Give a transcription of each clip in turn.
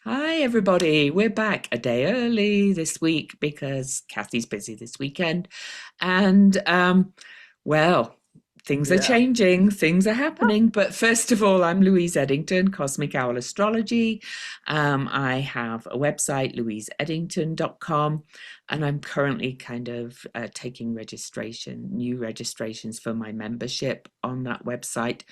Hi, everybody. We're back a day early this week because Kathy's busy this weekend. And, well, things are Yeah. changing, things are happening. But first of all, I'm Louise Edington, Cosmic Owl Astrology. I have a website, louiseedington.com, and I'm currently kind of taking new registrations for my membership on that website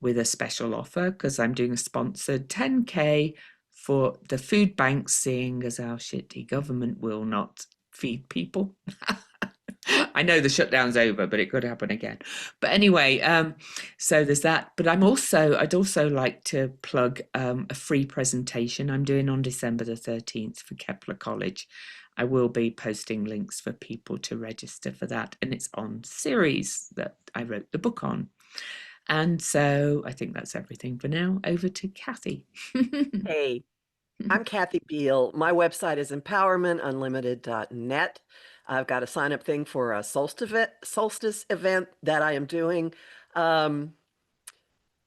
with a special offer because I'm doing a sponsored 10K for the food banks, seeing as our shitty government will not feed people. I know the shutdown's over, but it could happen again. But anyway, so there's that. But I'd also like to plug a free presentation I'm doing on December the 13th for Kepler College. I will be posting links for people to register for that, and it's on Ceres that I wrote the book on. And so I think that's everything for now. Over to Kathy. Hey, I'm Kathy Beal. My website is empowermentunlimited.net. I've got a sign up thing for a solstice event that I am doing. Um,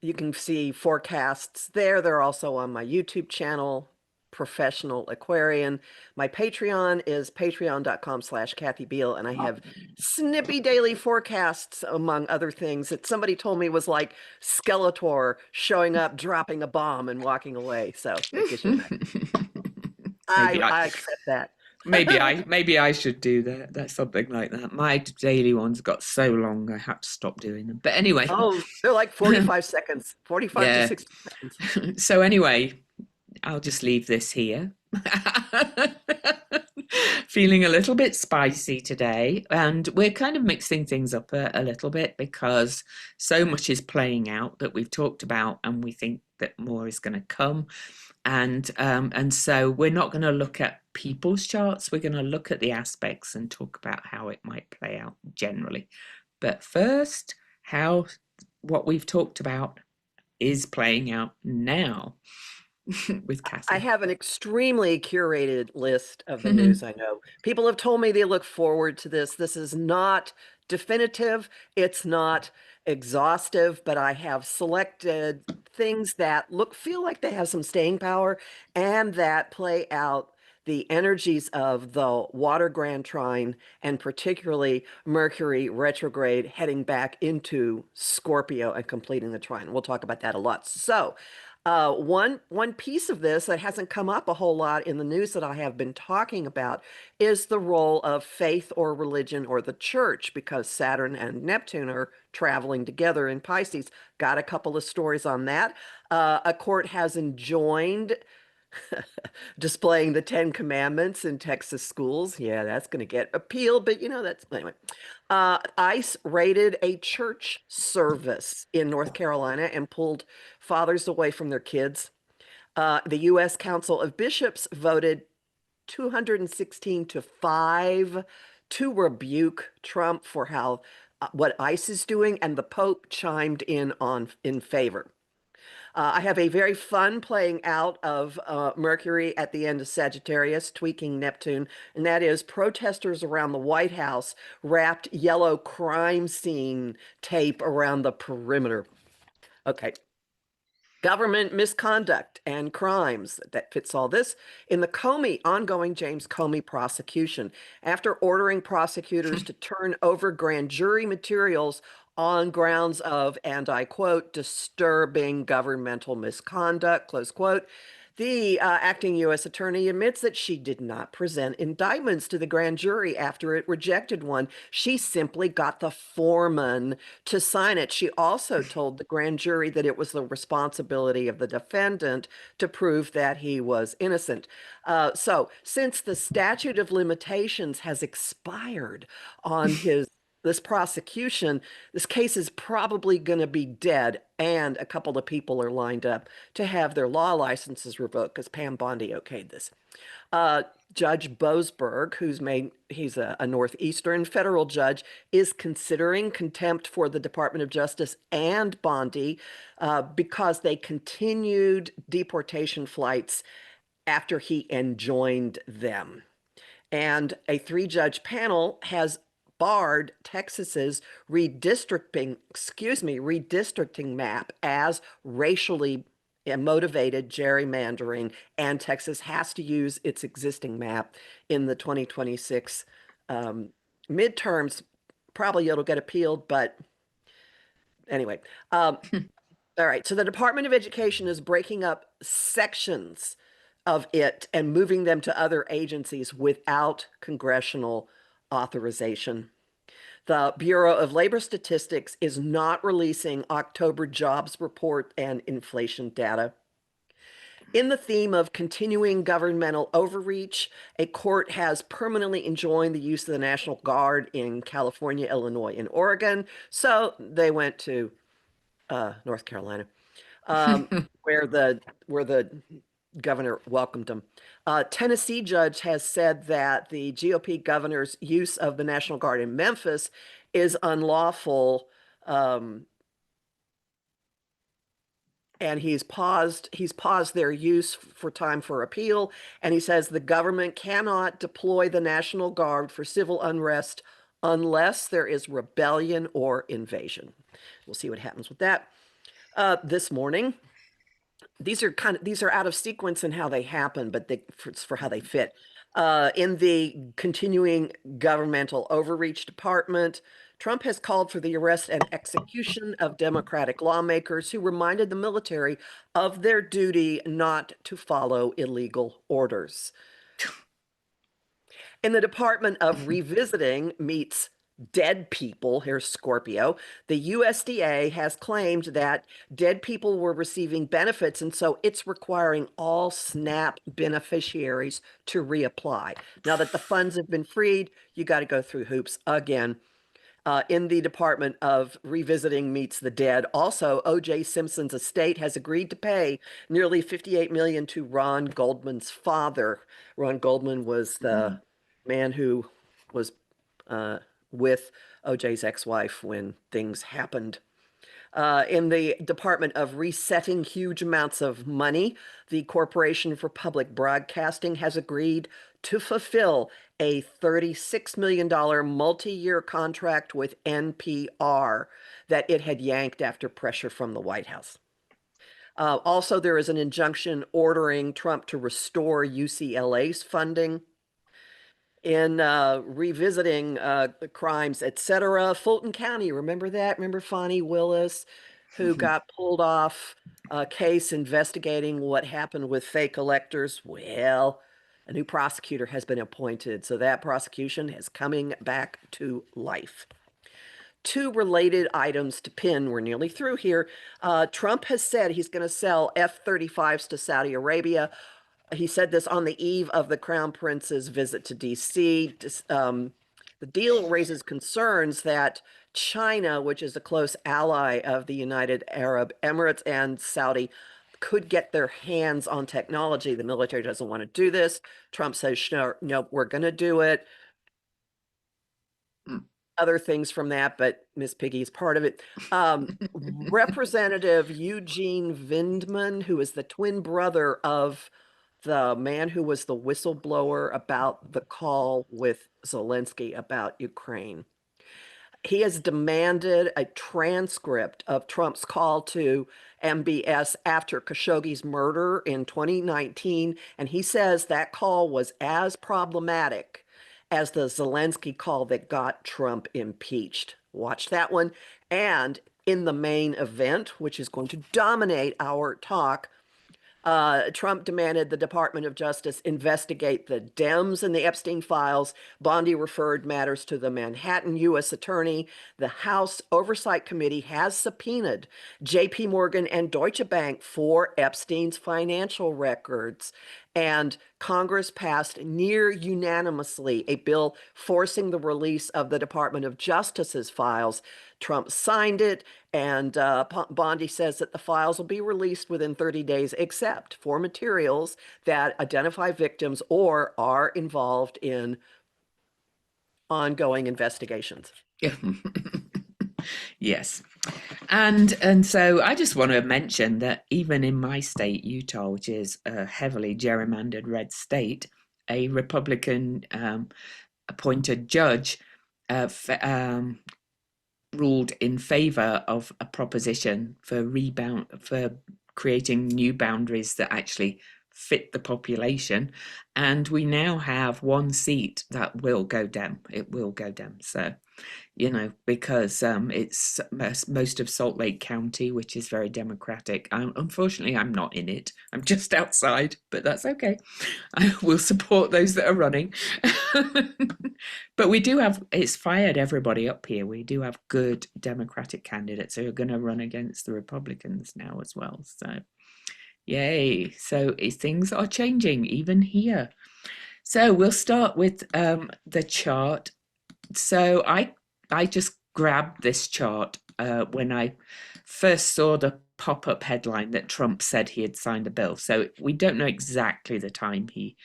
you can see forecasts there. They're also on my YouTube channel, Professional Aquarian. My Patreon is patreon.com/Kathy Beal, and I have snippy daily forecasts, among other things, that somebody told me was like Skeletor showing up, dropping a bomb, and walking away. So that gives you an idea. maybe I I accept that. maybe I should do that. That's something like that. My daily ones got so long I had to stop doing them. But anyway, Oh, they're like 45 seconds, 45 to yeah. 60 seconds. So anyway, I'll just leave this here. Feeling a little bit spicy today, and we're kind of mixing things up a little bit because so much is playing out that we've talked about, and we think that more is going to come. And so we're not going to look at people's charts. We're going to look at the aspects and talk about how it might play out generally. But first, how what we've talked about is playing out now with I Kathy. have an extremely curated list of the news I know. People have told me they look forward to this. This is not definitive, it's not exhaustive, but I have selected things that feel like they have some staying power and that play out the energies of the water grand trine and particularly Mercury retrograde heading back into Scorpio and completing the trine. We'll talk about that a lot. So, one piece of this that hasn't come up a whole lot in the news that I have been talking about is the role of faith or religion or the church, because Saturn and Neptune are traveling together in Pisces. Got a couple of stories on that. A court has enjoined displaying the Ten Commandments in Texas schools. Yeah, that's going to get appealed, but that's anyway. ICE raided a church service in North Carolina and pulled fathers away from their kids. The U.S. Council of Bishops voted 216 to 5 to rebuke Trump for how what ICE is doing, and the Pope chimed in favor. I have a very fun playing out of Mercury at the end of Sagittarius, tweaking Neptune, and that is protesters around the White House wrapped yellow crime scene tape around the perimeter. Okay. Government misconduct and crimes. That fits all this. In the ongoing James Comey prosecution, after ordering prosecutors to turn over grand jury materials on grounds of, and I quote, disturbing governmental misconduct, close quote, the acting U.S. attorney admits that she did not present indictments to the grand jury after it rejected one. She simply got the foreman to sign it. She also told the grand jury that it was the responsibility of the defendant to prove that he was innocent. So, since the statute of limitations has expired on his this prosecution, this case is probably going to be dead, and a couple of people are lined up to have their law licenses revoked because Pam Bondi okayed this. Uh, Judge Boasberg, he's a Northeastern federal judge, is considering contempt for the Department of Justice and Bondi because they continued deportation flights after he enjoined them. And a three-judge panel has barred Texas's redistricting map as racially and motivated gerrymandering, and Texas has to use its existing map in the 2026 midterms. Probably it'll get appealed, but anyway. All right. So the Department of Education is breaking up sections of it and moving them to other agencies without congressional authorization. The Bureau of Labor Statistics is not releasing October jobs report and inflation data. In the theme of continuing governmental overreach, a court has permanently enjoined the use of the National Guard in California, Illinois, and Oregon. So they went to North Carolina, where the governor welcomed them. Tennessee judge has said that the GOP governor's use of the National Guard in Memphis is unlawful, and he's paused their use for time for appeal. And he says the government cannot deploy the National Guard for civil unrest unless there is rebellion or invasion. We'll see what happens with that. This morning, these are out of sequence in how they happen, but for how they fit. In the continuing governmental overreach department, Trump has called for the arrest and execution of Democratic lawmakers who reminded the military of their duty not to follow illegal orders. In the Department of Revisiting meets dead people, here's Scorpio, the USDA has claimed that dead people were receiving benefits, and so it's requiring all SNAP beneficiaries to reapply. Now that the funds have been freed, you got to go through hoops again. In the Department of Revisiting meets the dead, also O.J. Simpson's estate has agreed to pay nearly $58 million to Ron Goldman's father. Ron Goldman was the man who was with OJ's ex-wife when things happened. In the Department of Resetting huge amounts of money, the Corporation for Public Broadcasting has agreed to fulfill a $36 million multi-year contract with NPR that it had yanked after pressure from the White House. Also, there is an injunction ordering Trump to restore UCLA's funding. In revisiting crimes, etc. Fulton County, remember that? Remember Fonnie Willis, who got pulled off a case investigating what happened with fake electors? Well, a new prosecutor has been appointed, so that prosecution is coming back to life. Two related items to pin. We're nearly through here. Trump has said he's going to sell F-35s to Saudi Arabia. He said this on the eve of the Crown Prince's visit to D.C. The deal raises concerns that China, which is a close ally of the United Arab Emirates and Saudi, could get their hands on technology. The military doesn't want to do this. Trump says, no, we're going to do it. Other things from that, but Miss Piggy is part of it. Representative Eugene Vindman, who is the twin brother of the man who was the whistleblower about the call with Zelensky about Ukraine. He has demanded a transcript of Trump's call to MBS after Khashoggi's murder in 2019, and he says that call was as problematic as the Zelensky call that got Trump impeached. Watch that one. And in the main event, which is going to dominate our talk, Trump demanded the Department of Justice investigate the Dems in the Epstein files. Bondi referred matters to the Manhattan U.S. Attorney. The House Oversight Committee has subpoenaed J.P. Morgan and Deutsche Bank for Epstein's financial records. And Congress passed near unanimously a bill forcing the release of the Department of Justice's files. Trump signed it, and Bondi says that the files will be released within 30 days, except for materials that identify victims or are involved in ongoing investigations. Yes. And so I just want to mention that even in my state, Utah, which is a heavily gerrymandered red state, a Republican appointed judge ruled in favor of a proposition for creating new boundaries that actually fit the population. And we now have one seat that will go down. It will go down. So, because it's most of Salt Lake County, which is very Democratic. Unfortunately, I'm not in it. I'm just outside, but that's okay. I will support those that are running. But we do have, it's fired everybody up here. We do have good Democratic candidates who are going to run against the Republicans now as well. So, yay. So things are changing even here. So we'll start with the chart. So I just grabbed this chart when I first saw the pop-up headline that Trump said he had signed a bill. So we don't know exactly the time he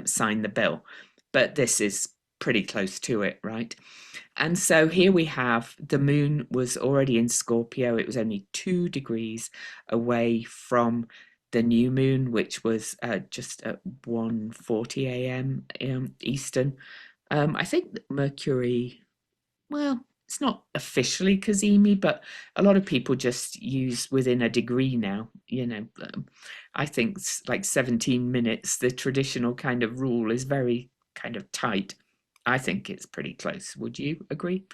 signed the bill, but this is pretty close to it, right? And so here we have the moon was already in Scorpio. It was only 2 degrees away from the new moon, which was just at 1:40 a.m. Eastern. I think Mercury, well, it's not officially Cazimi, but a lot of people just use within a degree now. I think it's like 17 minutes. The traditional kind of rule is very kind of tight. I think it's pretty close. Would you agree?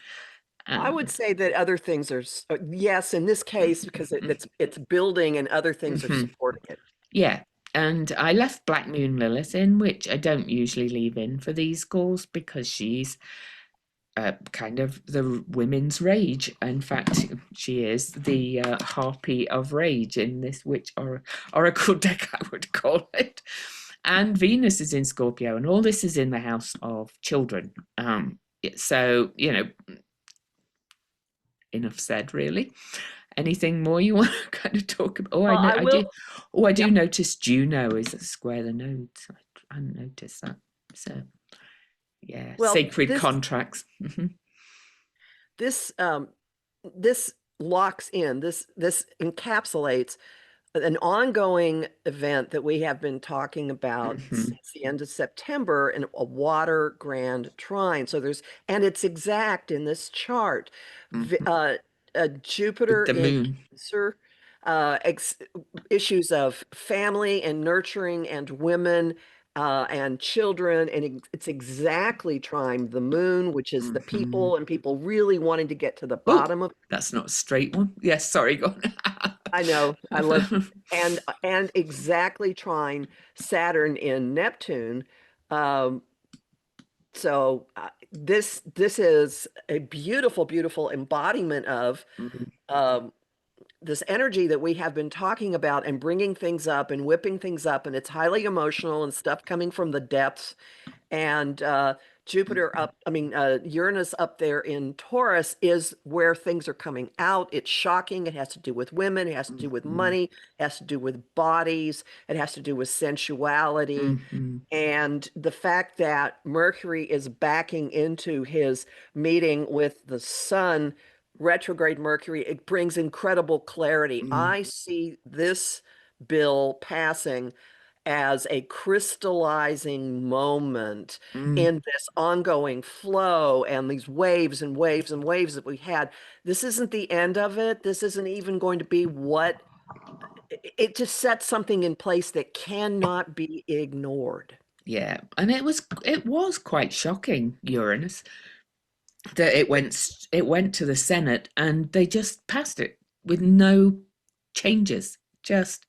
I would say that other things are, yes, in this case, because it's building and other things are supporting it. Yeah. And I left Black Moon Lilith in, which I don't usually leave in for these calls because she's kind of the women's rage. In fact, she is the harpy of rage in this witch oracle deck, I would call it. And Venus is in Scorpio, and all this is in the house of children. So, enough said, really. Anything more you want to kind of talk about? Oh, I do notice Juno is a square the nodes. I hadn't noticed that. So, yeah, well, sacred contracts. This locks in, this encapsulates an ongoing event that we have been talking about since the end of September in a water grand trine. So and it's exact in this chart. Jupiter the in moon. Cancer, issues of family and nurturing and women and children, and it's exactly trying the moon, which is the people and people really wanting to get to the bottom of. That's not a straight one. Yes, sorry, go on. I know, I love, and exactly trying Saturn in Neptune. So this is a beautiful, beautiful embodiment of this energy that we have been talking about and bringing things up and whipping things up, and it's highly emotional and stuff coming from the depths. And Jupiter up, Uranus up there in Taurus is where things are coming out. It's shocking. It has to do with women. It has to do with money. It has to do with bodies. It has to do with sensuality. And the fact that Mercury is backing into his meeting with the sun, retrograde Mercury, it brings incredible clarity. I see this bill passing as a crystallizing moment in this ongoing flow and these waves and waves and waves that we had. This isn't the end of it. This isn't even going to be what it just sets something in place that cannot be ignored. Yeah, and it was quite shocking, Uranus, that it went to the Senate and they just passed it with no changes. Just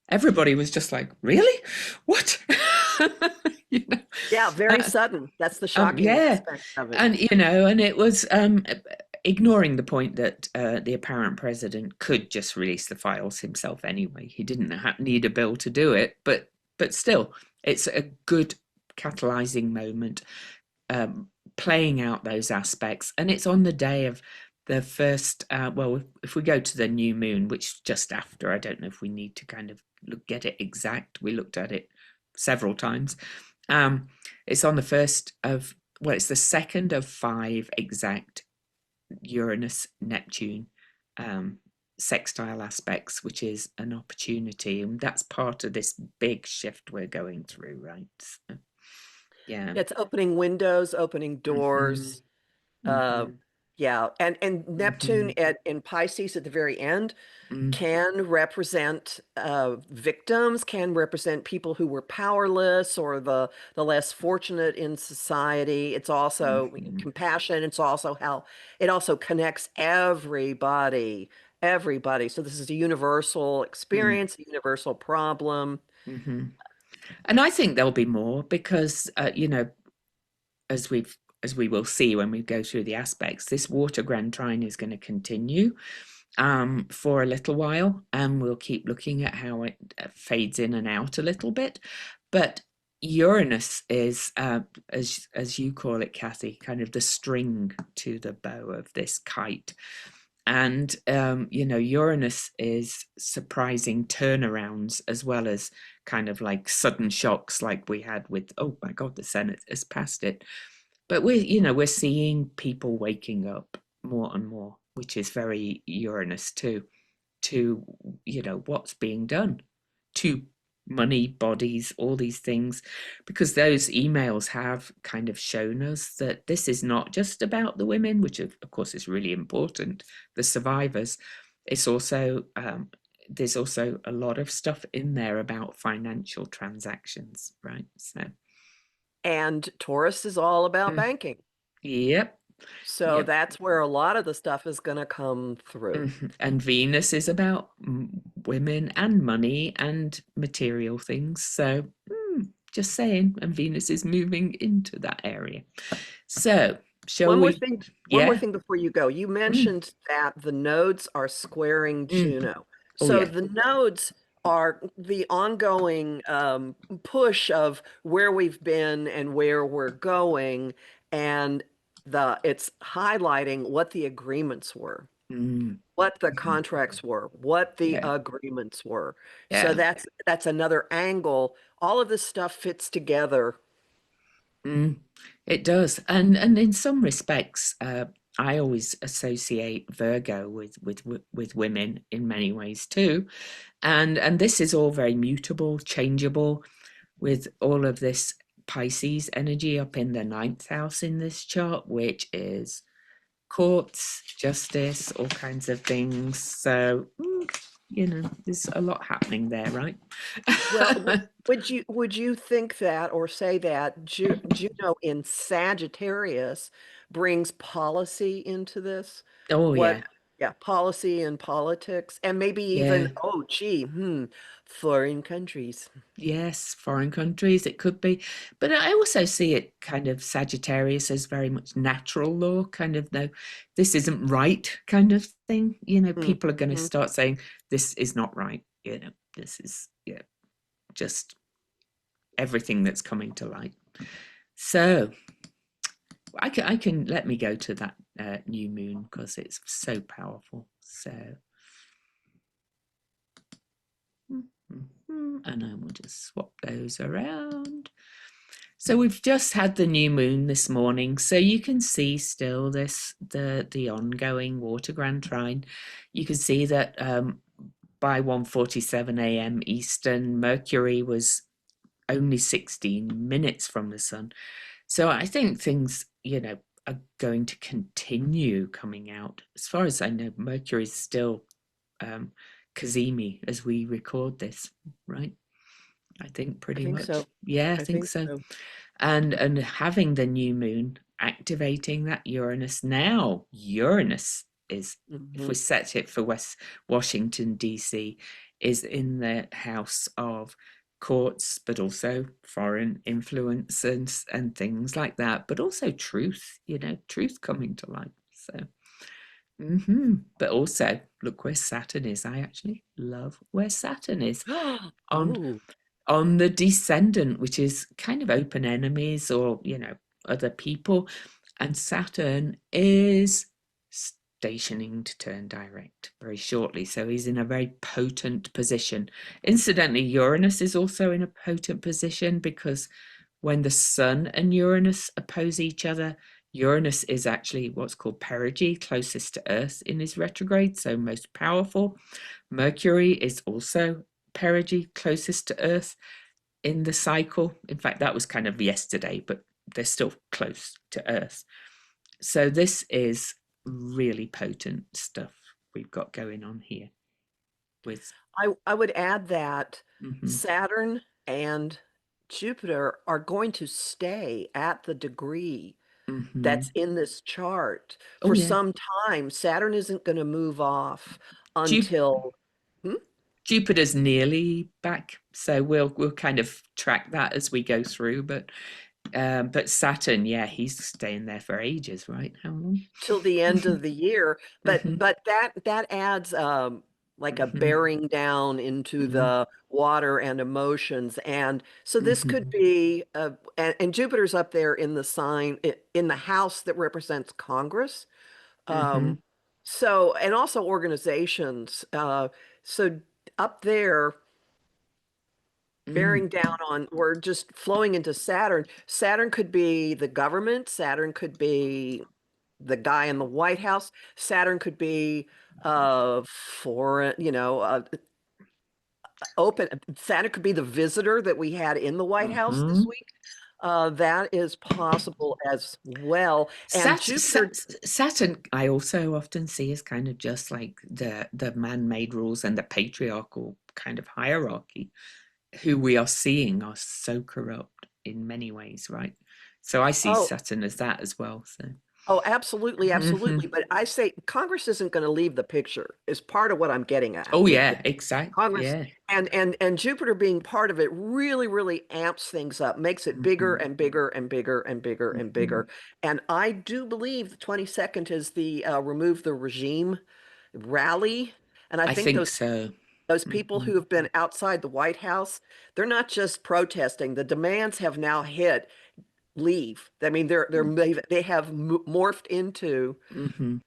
everybody was just like, really? What? Yeah, very sudden. That's the shocking aspect of it. And and it was ignoring the point that the apparent president could just release the files himself anyway. He didn't need a bill to do it, but still, it's a good catalyzing moment, playing out those aspects, and it's on the day of the first. Well, if we go to the new moon, which just after, I don't know if we need to kind of get it exact. We looked at it several times. It's on the first of, well, it's the second of 5 exact Uranus Neptune sextile aspects, which is an opportunity, and that's part of this big shift we're going through, right? So, yeah, it's opening windows, opening doors. Yeah, and Neptune in Pisces at the very end Mm, can represent victims, can represent people who were powerless or the less fortunate in society. It's also mhm, compassion. It's also how it also connects everybody, everybody. So this is a universal mm, experience, a universal problem. mhm. And I think there'll be more because, as we will see when we go through the aspects, this water grand trine is going to continue for a little while, and we'll keep looking at how it fades in and out a little bit. But Uranus is, as you call it, Kathy, kind of the string to the bow of this kite. And Uranus is surprising turnarounds as well as kind of like sudden shocks, like we had with, oh my God, the Senate has passed it. But we're seeing people waking up more and more, which is very Uranus too, to what's being done to money, bodies, all these things, because those emails have kind of shown us that this is not just about the women, which of course is really important, the survivors. It's also there's also a lot of stuff in there about financial transactions, right? So And Taurus is all about banking. yep, So yep. that's where a lot of the stuff is going to come through. And Venus is about women and money and material things. So just saying, and Venus is moving into that area. So shall One more we? thing, one more Yeah. thing before you go. You Mm, mentioned that the nodes are squaring mm. Juno. Oh So yeah. the nodes are the ongoing push of where we've been and where we're going, and it's highlighting what the agreements were, Mm, what the mhm. contracts were, what the Yeah. agreements were. So Yeah. that's another angle. All of this stuff fits together. Mm, it does, and in some respects, I always associate Virgo with women in many ways too, and this is all very mutable, changeable, with all of this Pisces energy up in the ninth house in this chart, which is courts, justice, all kinds of things. So, there's a lot happening there, right? Well, would you think that or say that Juno in Sagittarius brings policy into this? Oh, What, yeah. yeah, policy and politics, and maybe even, Yeah. oh, gee, foreign countries. Yes, foreign countries, it could be. But I also see it kind of Sagittarius as very much natural law, kind of no, this isn't right kind of thing. People are going to Mm-hmm. start saying, this is not right. This is, yeah, just everything that's coming to light. So I can let me go to that new moon because it's so powerful. So, and I will just swap those around. So we've just had the new moon this morning, so you can see still the ongoing water grand trine. You can see that by 1:47 a.m. Eastern, Mercury was only 16 minutes from the sun. So I think things, are going to continue coming out. As far as I know, Mercury is still um, Kazemi as we record this, right? I think I pretty think much. so. Yeah, I I think think so. so. And having the new moon activating that Uranus now, Uranus is, if we Hmm. set it for West Washington DC, is in the house of courts, but also foreign influence and things like that, but also truth, truth coming to light. So but also look where Saturn is. I actually love where Saturn is on Ooh, on the descendant, which is kind of open enemies or, other people. And Saturn is stationing to turn direct very shortly. So he's in a very potent position. Incidentally, Uranus is also in a potent position because when the Sun and Uranus oppose each other, Uranus is actually what's called perigee, closest to Earth in his retrograde, so most powerful. Mercury is also perigee, closest to Earth in the cycle. In fact, that was kind of yesterday, but they're still close to Earth. So this is really potent stuff we've got going on here with. I would add that Mhm, Saturn and Jupiter are going to stay at the degree that's mhm. in this chart Oh for yeah, some time. Saturn isn't going to move off Ju- until, hmm? Jupiter's nearly back, so we'll kind of track that as we go through. But Saturn, yeah, he's staying there for ages, right? How long? Till the end of the year. But Mhm, that adds like a mhm, bearing down into mhm, the water and emotions. And so this could mhm, be and Jupiter's up there in the sign in the house that represents Congress. Um, mhm, so and also organizations. So up there mm, bearing down on we're just flowing into Saturn. Saturn could be the government, Saturn could be the guy in the White House. Saturn could be foreign, open. Saturn could be the visitor that we had in the White House this mhm. week. That is possible as well. And Jupiter, Saturn, I also often see as kind of just like the man-made rules and the patriarchal kind of hierarchy, who we are seeing are so corrupt in many ways, right? So I see oh, Saturn as that as well. So, oh, absolutely, mhm. absolutely. But I say Congress isn't going to leave the picture, is part of what I'm getting at Oh with this. yeah, exact, Congress yeah. and Jupiter being part of it really, really amps things up, makes it bigger Mhm, and bigger and bigger and bigger and mhm. bigger. And I do believe the 22nd is the remove the regime rally. And I I think think so. those people Mhm, who have been outside the White House, they're not just protesting. The demands have now hit leave. I mean, they have morphed into mhm.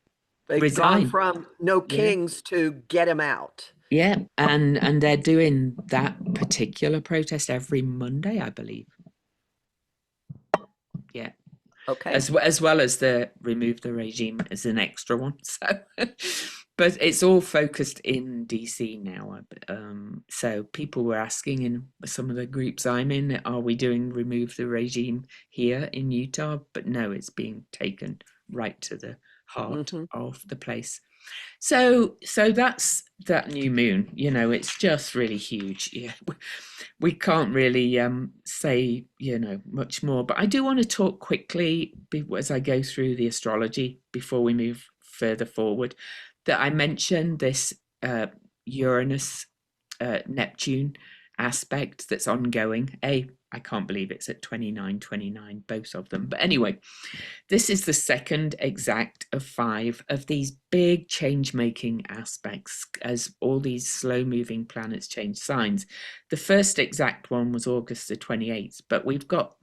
they've gone Resign. from no Yeah. kings to get him out. Yeah, and they're doing that particular protest every Monday, I believe. Yeah, Okay. as well as the remove the regime as an extra one. So, but it's all focused in DC now. So people were asking in some of the groups I'm in, are we doing remove the regime here in Utah? But no, it's being taken right to the heart Hmm. of the place. So that's that new moon. It's just really huge. Yeah, we can't really say much more. But I do want to talk quickly as I go through the astrology before we move further forward. That I mentioned this Uranus Neptune aspect that's ongoing. I can't believe it's at 29, both of them. But anyway, this is the second exact of 5 of these big change making aspects as all these slow moving planets change signs. The first exact one was August the 28th, but we've got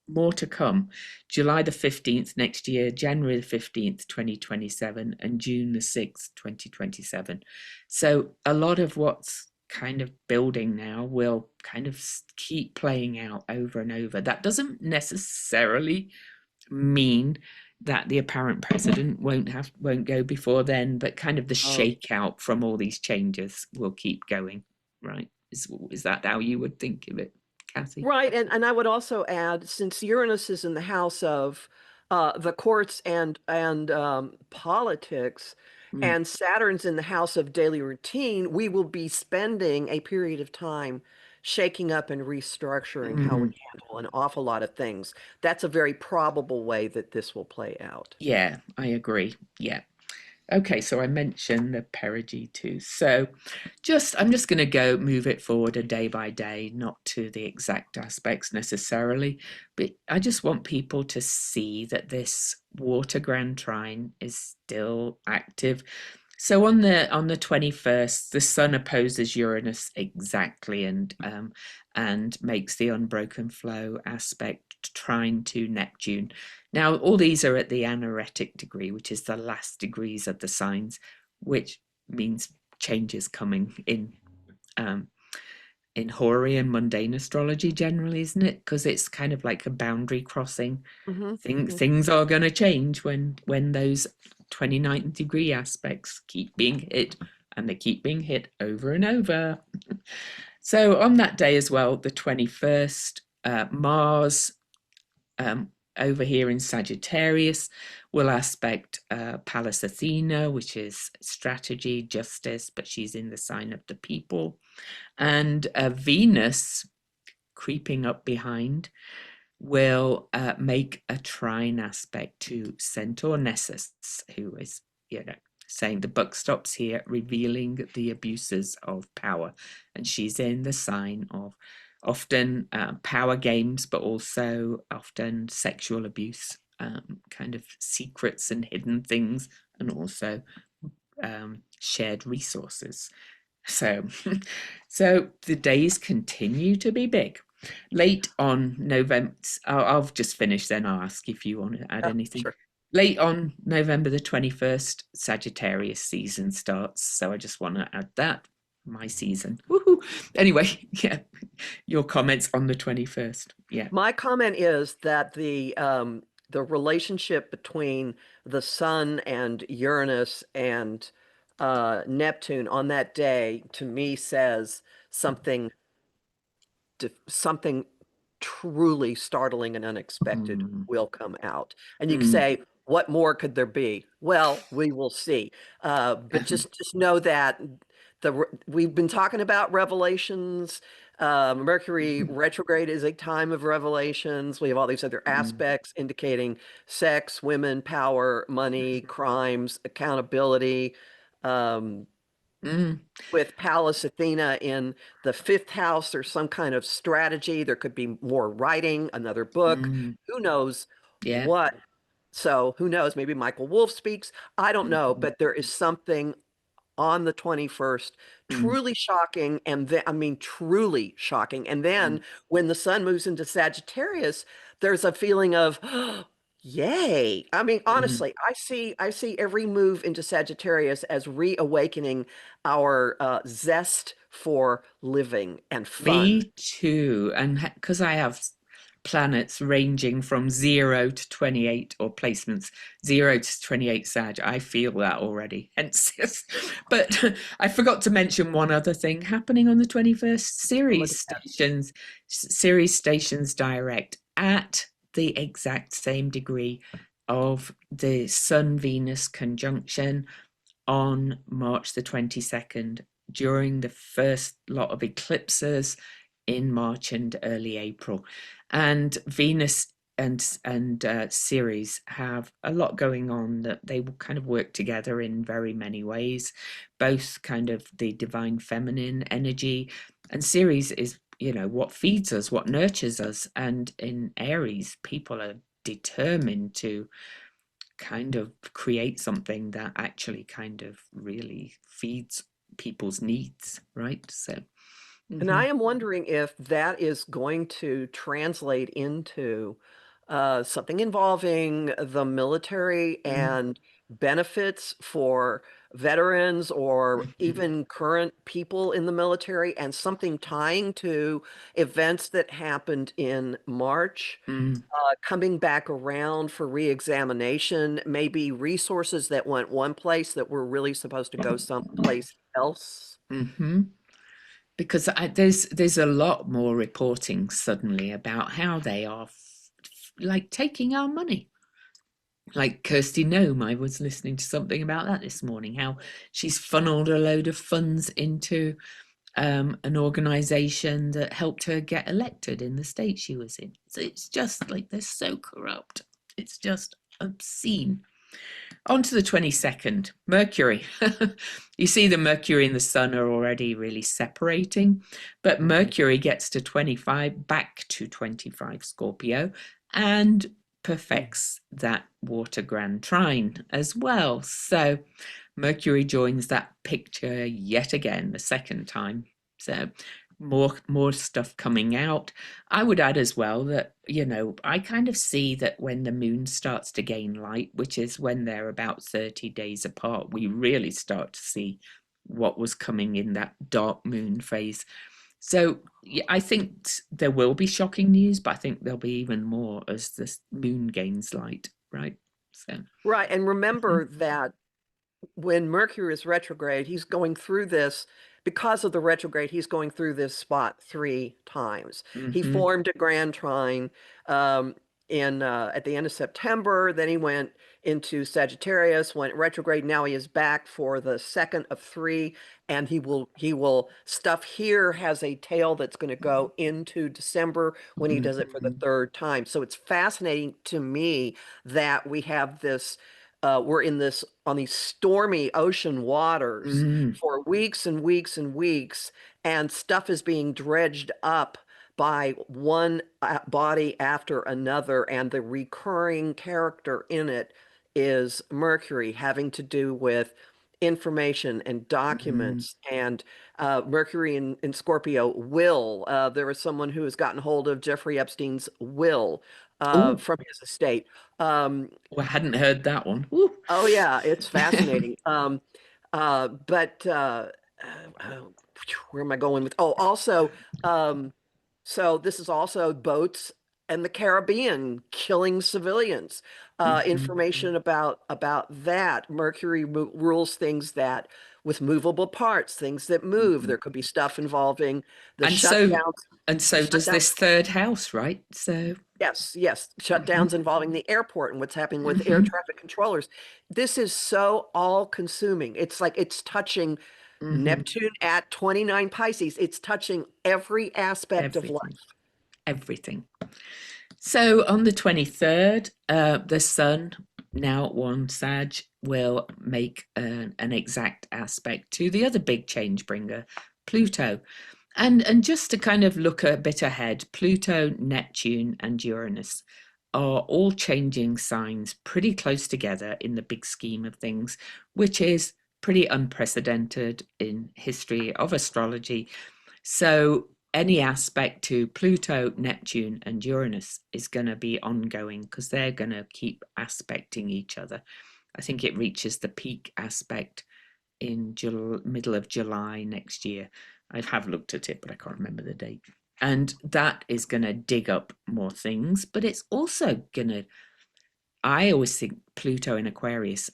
more to come. July the 15th next year, January the 15th, 2027, and June the 6th, 2027. So a lot of what's kind of building now will kind of keep playing out over and over. That doesn't necessarily mean that the apparent president won't go before then, but kind of the Oh, shakeout from all these changes will keep going, right? Is that how you would think of it, Kathy? right. And I would also add, since Uranus is in the house of the courts and politics, Mm, and Saturn's in the house of daily routine, we will be spending a period of time shaking up and restructuring how we mm, handle an awful lot of things. That's a very probable way that this will play out. yeah, I agree. Yeah. Okay, so I mentioned the perigee too. So I'm just going to go move it forward a day by day, not to the exact aspects necessarily, but I just want people to see that this water grand trine is still active. So on the 21st, the sun opposes Uranus exactly and makes the unbroken flow aspect trine to Neptune. Now, all these are at the anaretic degree, which is the last degrees of the signs, which means changes coming um, in hoary and mundane astrology generally, isn't it? Because it's kind of like a boundary crossing. Hmm. Things are going to change when those 29th degree aspects keep being hit, and they keep being hit over and over. So on that day as well, the 21st, Mars um, over here in Sagittarius will aspect Pallas Athena, which is strategy, justice, but she's in the sign of the people. And Venus, creeping up behind, will make a trine aspect to Centaur Nessus, who is, saying the buck stops here, revealing the abuses of power. And she's in the sign of often power games, but also often sexual abuse, kind of secrets and hidden things, and also shared resources. So, so the days continue to be big. Late on November, I'll just finish, then I'll ask if you want to add anything. Sure. Late on November the 21st, Sagittarius season starts. So I just want to add that, my season. Woohoo! Anyway, yeah, your comments on the 21st. Yeah. My comment is that the relationship between the Sun and Uranus and Neptune on that day, to me, says something something truly startling and unexpected Mm, will come out. And you can mm, say, what more could there be? Well, we will see. But just know that we've been talking about revelations. Mercury retrograde is a time of revelations. We have all these other mm, aspects indicating sex, women, power, money, crimes, accountability. Um, mm, with Pallas Athena in the fifth house, there's some kind of strategy. There could be more writing, another book. mm, Who knows yeah. what? So who knows? Maybe Michael Wolff speaks. I don't know, Mm, but there is something on the 21st, mm, truly shocking. And then, I mean, truly shocking. And then mm, when the sun moves into Sagittarius, there's a feeling of, yay. I mean, mm. honestly, I see every move into Sagittarius as reawakening our zest for living and fun. Me too. And because I have planets ranging from 0 to 28, or placements 0 to 28 Sag, I feel that already. Hence, yes. But I forgot to mention one other thing happening on the 21st. Oh, look at that. Series stations direct at the exact same degree of the Sun Venus conjunction on March the 22nd, during the first lot of eclipses in March and early April. And Venus and Ceres have a lot going on, that they will kind of work together in very many ways, both kind of the divine feminine energy, and Ceres is, what feeds us, what nurtures us. And in Aries, people are determined to kind of create something that actually kind of really feeds people's needs, right? So, And I mhm, am wondering if that is going to translate into something involving the military mm, and benefits for veterans or even current people in the military, and something tying to events that happened in March, mm, coming back around for reexamination, maybe resources that went one place that were really supposed to go someplace else. mm-hmm. Because there's a lot more reporting suddenly about how they are like taking our money. Like Kirsty Nome, I was listening to something about that this morning, how she's funneled a load of funds into an organization that helped her get elected in the state she was in. So it's just like they're so corrupt. It's just obscene. On to the 22nd, Mercury. You see, the Mercury and the Sun are already really separating, but Mhm. Mercury gets to 25, back to 25 Scorpio, and perfects that water grand trine as well. So Mercury joins that picture yet again, the second time. So more stuff coming out. I would add as well that, I kind of see that when the moon starts to gain light, which is when they're about 30 days apart, we really start to see what was coming in that dark moon phase. So yeah, I think there will be shocking news, but I think there'll be even more as the moon gains light, right? So, Right. And remember that when Mercury is retrograde, he's going through this because of the retrograde. He's going through this spot three times. He mm-hmm, formed a grand trine. Um, in at the end of September. Then he went into Sagittarius, went retrograde. Now he is back for the second of three, and he will stuff here has a tail that's going to go into December when he does it for the Mhm. third time. So it's fascinating to me that we have this. We're in this on these stormy ocean waters Mm. for weeks and weeks and weeks, and stuff is being dredged up by one body after another, and the recurring character in it is Mercury, having to do with information and Mm. documents. And Mercury in Scorpio will. There was someone who has gotten hold of Jeffrey Epstein's will Oh, from his estate. Um, I hadn't heard that one. Ooh. oh yeah, it's fascinating. But uh, where am I going with? Oh, also, um, so this is also boats and the Caribbean killing civilians. Mhm. Information about that. Mercury rules things that with movable parts, things that move. Mhm. There could be stuff involving the And so shutdowns. and so does Shutdowns. this third house, right? So Yes, yes. mhm. Shutdowns involving the airport and what's happening with air Mhm. traffic controllers. This is so all-consuming. It's like it's touching Mhm. Neptune at 29 Pisces. It's touching every aspect of Everything. life. Everything. So on the 23rd, the Sun, now at 1 Sag, will make an exact aspect to the other big change bringer, Pluto. And just to kind of look a bit ahead, Pluto, Neptune, and Uranus are all changing signs pretty close together in the big scheme of things, which is pretty unprecedented in history of astrology. So any aspect to Pluto, Neptune, and Uranus is going to be ongoing because they're going to keep aspecting each other. I think it reaches the peak aspect in middle of July next year. I have looked at it, but I can't remember the date. And that is going to dig up more things, but it's also going to. I always think Pluto in Aquarius,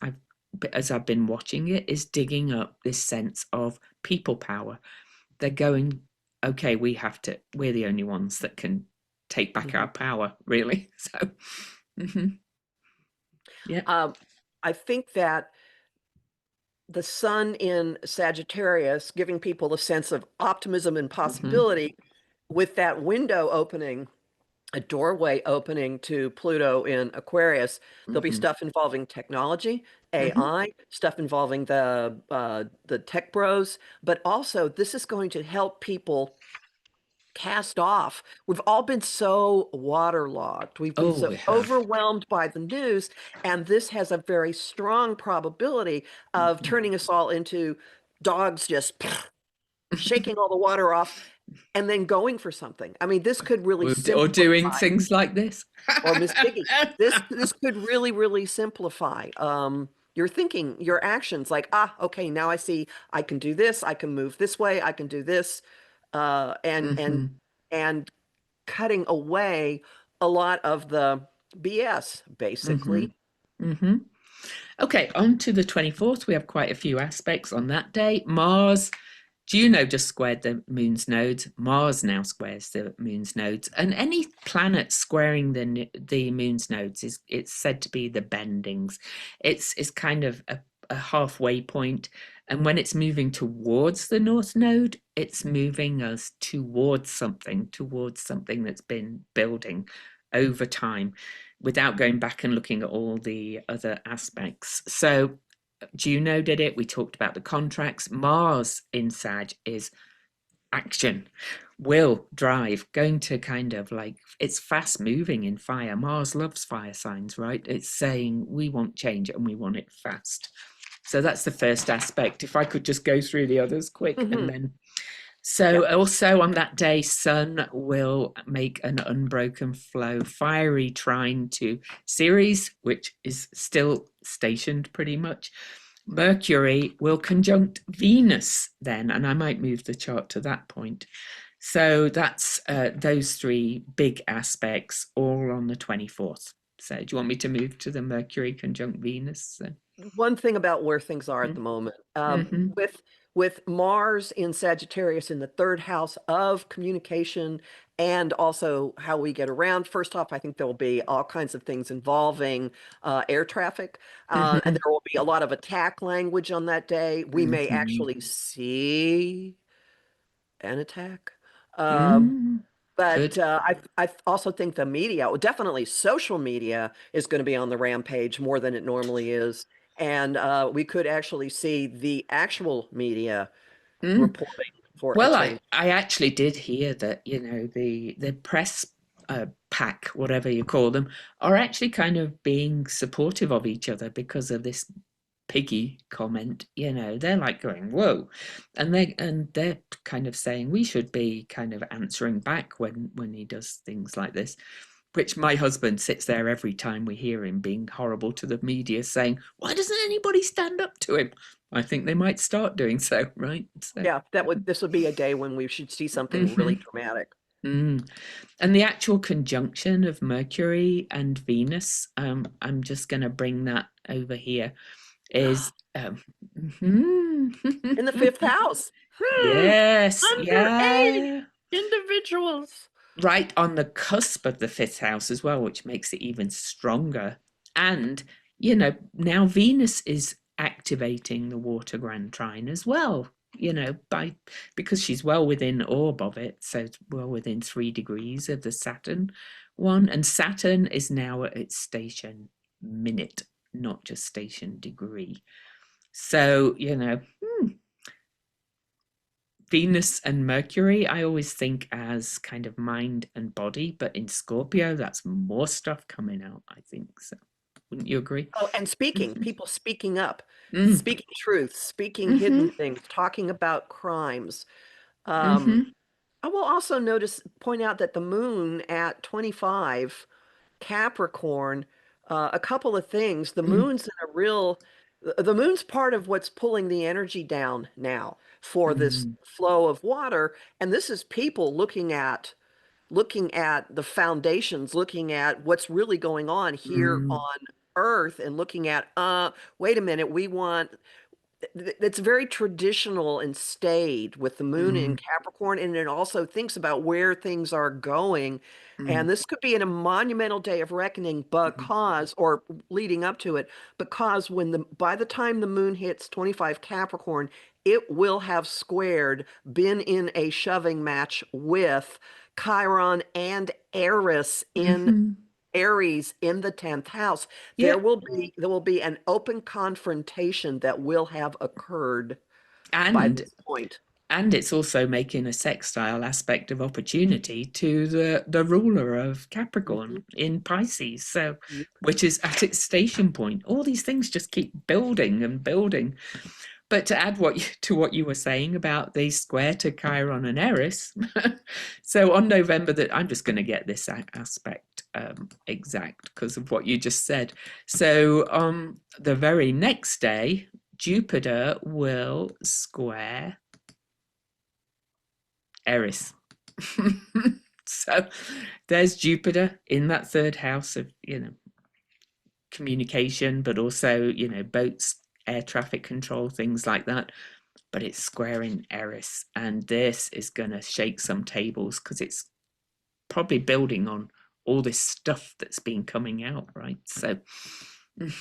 as I've been watching it, is digging up this sense of people power. They're going, okay, we're the only ones that can take back Mhm. our power, really. So, mhm, yeah. Um, I think that the sun in Sagittarius, giving people a sense of optimism and Hmm. possibility, with that window opening, a doorway opening to Pluto in Aquarius. There'll be Hmm. stuff involving technology, Hmm. AI, stuff involving the tech bros, but also this is going to help people cast off. We've all been so waterlogged. We've been Oh, so we have. overwhelmed by the news, and this has a very strong probability of Hmm. turning us all into dogs just shaking all the water off and then going for something. I mean, this could really Or doing simplify, things like this. or Miss Piggy, this could really simplify your thinking, your actions. Like, okay, now I see I can do this, I can move this way, I can do this, uh, and and Hmm. and cutting away a lot of the BS, Hmm. basically. Hmm. Okay, on to the 24th. We have quite a few aspects on that day. Mars, Juno just squared the moon's nodes. Mars now squares the moon's nodes, and any planet squaring the moon's nodes is it's said to be the bendings. It's kind of a halfway point, and when it's moving towards the north node, it's moving us towards something that's been building over time, without going back and looking at all the other aspects. So Juno did it. We talked about the contracts. Mars in Sag is action, will, drive, going to kind of like it's fast moving in fire. Mars loves fire signs, right? It's saying we want change and we want it fast. So that's the first aspect. If I could just go through the others quick and Hmm. then. So Yep. also on that day, Sun will make an unbroken flow fiery trine to Ceres, which is still stationed pretty much. Mercury will conjunct Venus then, and I might move the chart to that point. So that's those three big aspects all on the 24th. So do you want me to move to the Mercury conjunct Venus? One thing about where things are at the moment, Mm-hmm. with with Mars in Sagittarius in the third house of communication and also how we get around. First off, I think there will be all kinds of things involving air traffic, and Hmm. there will be a lot of attack language on that day. We may Hmm. actually see an attack. Um, Mm. but Could. I also think the media, well, definitely social media, is going to be on the rampage more than it normally is. And we could actually see the actual media Mm. reporting for a Well, change. I actually did hear that, the press pack, whatever you call them, are actually kind of being supportive of each other because of this piggy comment. They're like going, whoa, and they're kind of saying we should be kind of answering back when he does things like this. Which my husband sits there every time we hear him being horrible to the media, saying, "Why doesn't anybody stand up to him?" I think they might start doing so, right? So. Yeah, this would be a day when we should see something really Mhm. dramatic. Mm. And the actual conjunction of Mercury and Venus, I'm just going to bring that over here, is In the fifth house. yes, Underage yeah, individuals. right on the cusp of the fifth house as well, which makes it even stronger. And, now Venus is activating the water grand trine as well, by because she's well within orb of it, so it's well within 3 degrees of the Saturn one. And Saturn is now at its station minute, not just station degree. So, Venus and Mercury, I always think as kind of mind and body, but in Scorpio, that's more stuff coming out, I think. So, wouldn't you agree? Oh, and speaking, Mhm. people speaking up, Mm. speaking truth, speaking hidden Hmm. things, talking about crimes. Um, Hmm. I will also point out that the moon at 25 Capricorn, a couple of things. Mm. The moon's part of what's pulling the energy down now for this Mm. flow of water. And this is people looking at the foundations, looking at what's really going on here Mm. on Earth and looking at, wait a minute, it's very traditional and staid with the moon in Mm. Capricorn, and it also thinks about where things are going. Mm. And this could be in a monumental day of reckoning Mm. or leading up to it, because by the time the moon hits 25 Capricorn, it will have been in a shoving match with Chiron and Eris in Hmm. Aries in the 10th house. Yeah. There will be an open confrontation that will have occurred by And this point. and it's also making a sextile aspect of opportunity to the ruler of Capricorn Mhm. in Pisces, so Yep. which is at its station point. All these things just keep building and building. But to add to what you were saying about the square to Chiron and Eris, so on November that I'm just going to get this aspect exact because of what you just said. So on the very next day, Jupiter will square Eris. So there's Jupiter in that third house of, communication, but also, boats, air traffic control, things like that. But it's squaring Eris. And this is going to shake some tables because it's probably building on all this stuff that's been coming out, right? So,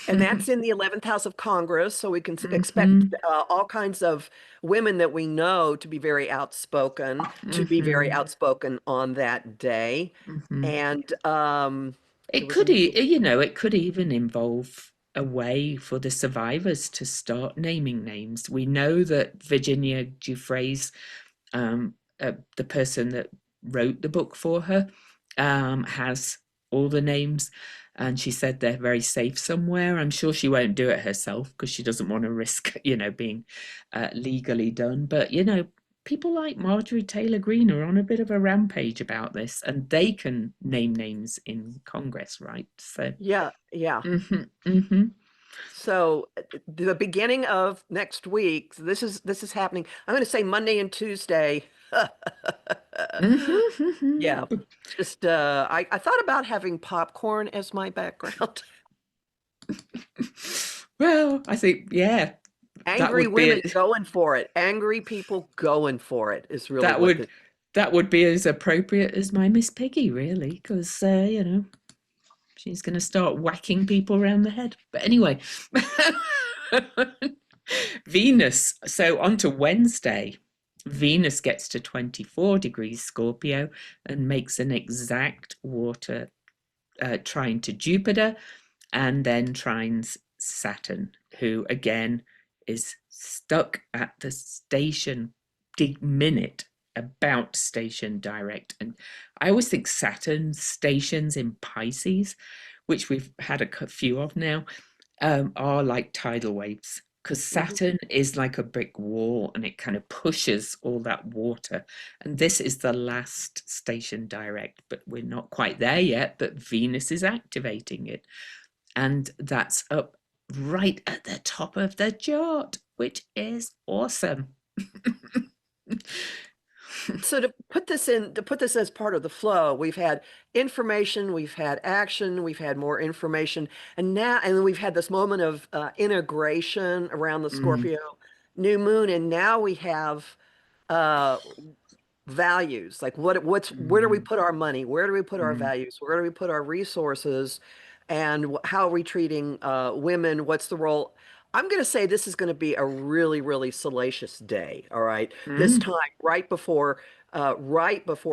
And that's in the 11th house of Congress. So we can expect mhm, all kinds of women that we know to be very mhm, outspoken on that day. mhm. And there It was could, another. it could even involve a way for the survivors to start naming names. We know that Virginia Giuffre's, the person that wrote the book for her, has all the names, and she said they're very safe somewhere. I'm sure she won't do it herself because she doesn't want to risk, being legally done. But people like Marjorie Taylor Greene are on a bit of a rampage about this, and they can name names in Congress, right? So, Yeah, yeah. mhm, mhm, So the beginning of next week, this is happening. I'm going to say Monday and Tuesday. mhm, Yeah, just I thought about having popcorn as my background. well, I think, yeah, That Angry would be women it. going for it. Angry people going for it is really That what would this. that would be as appropriate as my Miss Piggy, really, because she's going to start whacking people around the head. But anyway, Venus. So on to Wednesday. Venus gets to 24 degrees Scorpio and makes an exact water trine to Jupiter, and then trines Saturn, who again is stuck at the station minute, about station direct. And I always think Saturn stations in Pisces, which we've had a few of now, are like tidal waves, because Mhm. Saturn is like a brick wall and it kind of pushes all that water. And this is the last station direct, but we're not quite there yet. But Venus is activating it. And that's up right at the top of the chart, which is awesome. So to put this as part of the flow, we've had information, we've had action, we've had more information, and then we've had this moment of integration around the Mm, Scorpio new moon, and now we have uh, values. Like where do we mm, put our money? Where do we put our mm, values? Where do we put our resources? And how are we treating women? What's the role? I'm going to say this is going to be a really, really salacious day. All right. This mm, time, right before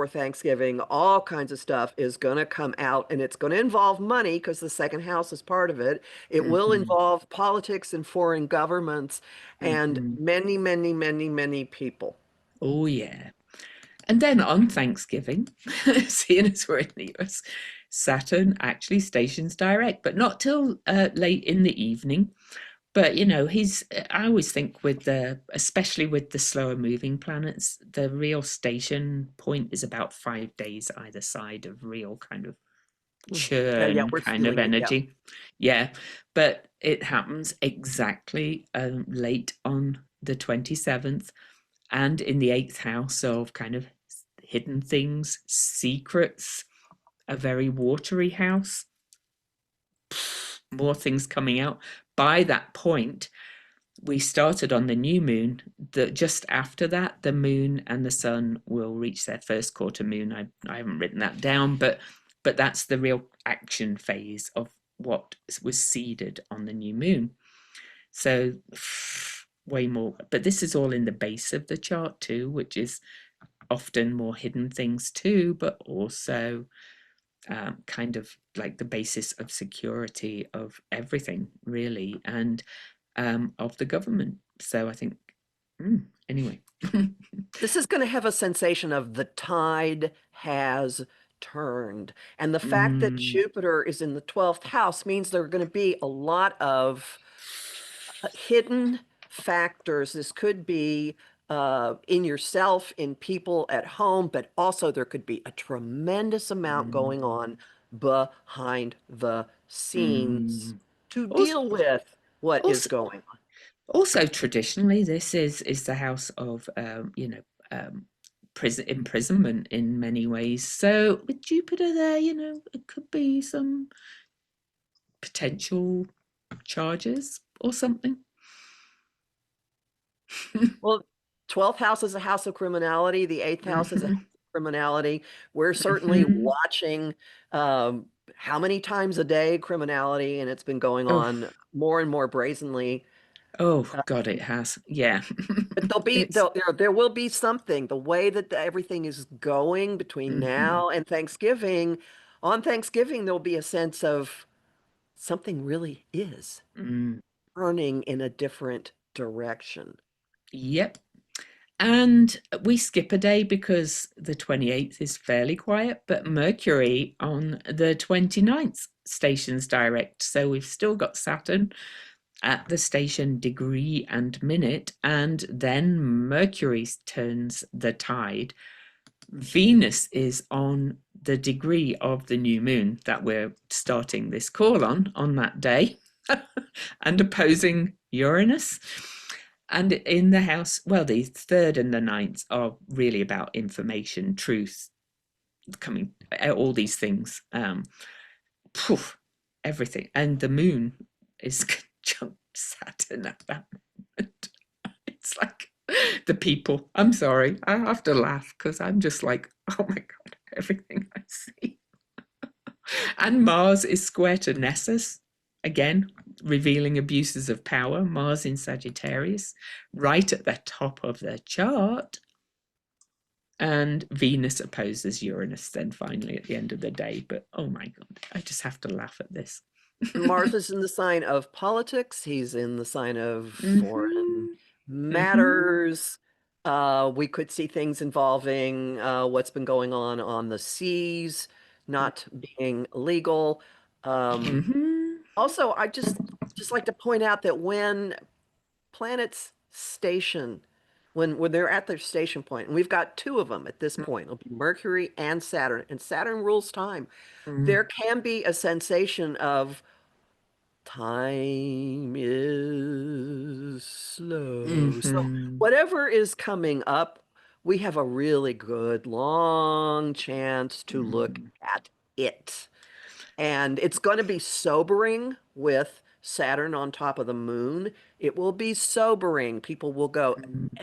Thanksgiving, all kinds of stuff is going to come out, and it's going to involve money because the second house is part of it. It will mhm, involve politics and foreign governments and mhm. many, many, many, many people. Oh, yeah. And then on Thanksgiving, seeing as we're in the US, Saturn actually stations direct, but not till late in the evening. But I always think especially with the slower moving planets, the real station point is about 5 days either side of real kind of Yeah, churn we're kind of feeling it. Yeah. energy. Yeah, but it happens exactly late on the 27th, and in the eighth house of kind of hidden things, secrets, a very watery house, more things coming out. By that point, we started on the new moon. That just after that, the moon and the sun will reach their first quarter moon. I haven't written that down, but that's the real action phase of what was seeded on the new moon. So way more, but this is all in the base of the chart too, which is often more hidden things too, but also kind of like the basis of security of everything, really, and of the government. So I think, anyway. This is going to have a sensation of the tide has turned. And the fact that Mm, Jupiter is in the 12th house means there are going to be a lot of hidden factors. This could be in yourself, in people at home, but also there could be a tremendous amount mm, going on behind the scenes mm. to Also, deal with what is also, going on. also traditionally, this is the house of prison imprisonment in many ways. So with Jupiter there, it could be some potential charges or something. Well, 12th house is a house of criminality. The eighth house is a house Mhm, of criminality. We're certainly mhm. watching how many times a day criminality, and it's been going Oh, on more and more brazenly. oh Uh, God, it has. Yeah. but It's there will be something. The way that everything is going between mhm, now and Thanksgiving, on Thanksgiving, there'll be a sense of something really is mm, turning in a different direction. yep. And we skip a day because the 28th is fairly quiet, but Mercury on the 29th stations direct. So we've still got Saturn at the station degree and minute, and then Mercury turns the tide. Venus is on the degree of the new moon that we're starting this call on that day, and opposing Uranus. And in the house, well, the third and the ninth are really about information, truth, coming, all these things, poof, everything. And the moon is conjunct Saturn at that moment. It's like the people. I'm sorry, I have to laugh because I'm just like, oh my God, everything I see. And Mars is square to Nessus, again, revealing abuses of power. Mars in Sagittarius, right at the top of the chart. And Venus opposes Uranus then finally at the end of the day. But oh my God, I just have to laugh at this. Mars is in the sign of politics. He's in the sign of foreign Mm-hmm. Mm-hmm. matters. We could see things involving what's been going on the seas, not being legal. Um, Mm-hmm. Also, I just like to point out that when planets station, when they're at their station point, and we've got two of them at this point, it'll be Mercury and Saturn rules time. Mm-hmm. There can be a sensation of time is slow. So Mm-hmm. whatever is coming up, we have a really good long chance to look at it. And it's going to be sobering with Saturn on top of the moon. It will be sobering. People will go,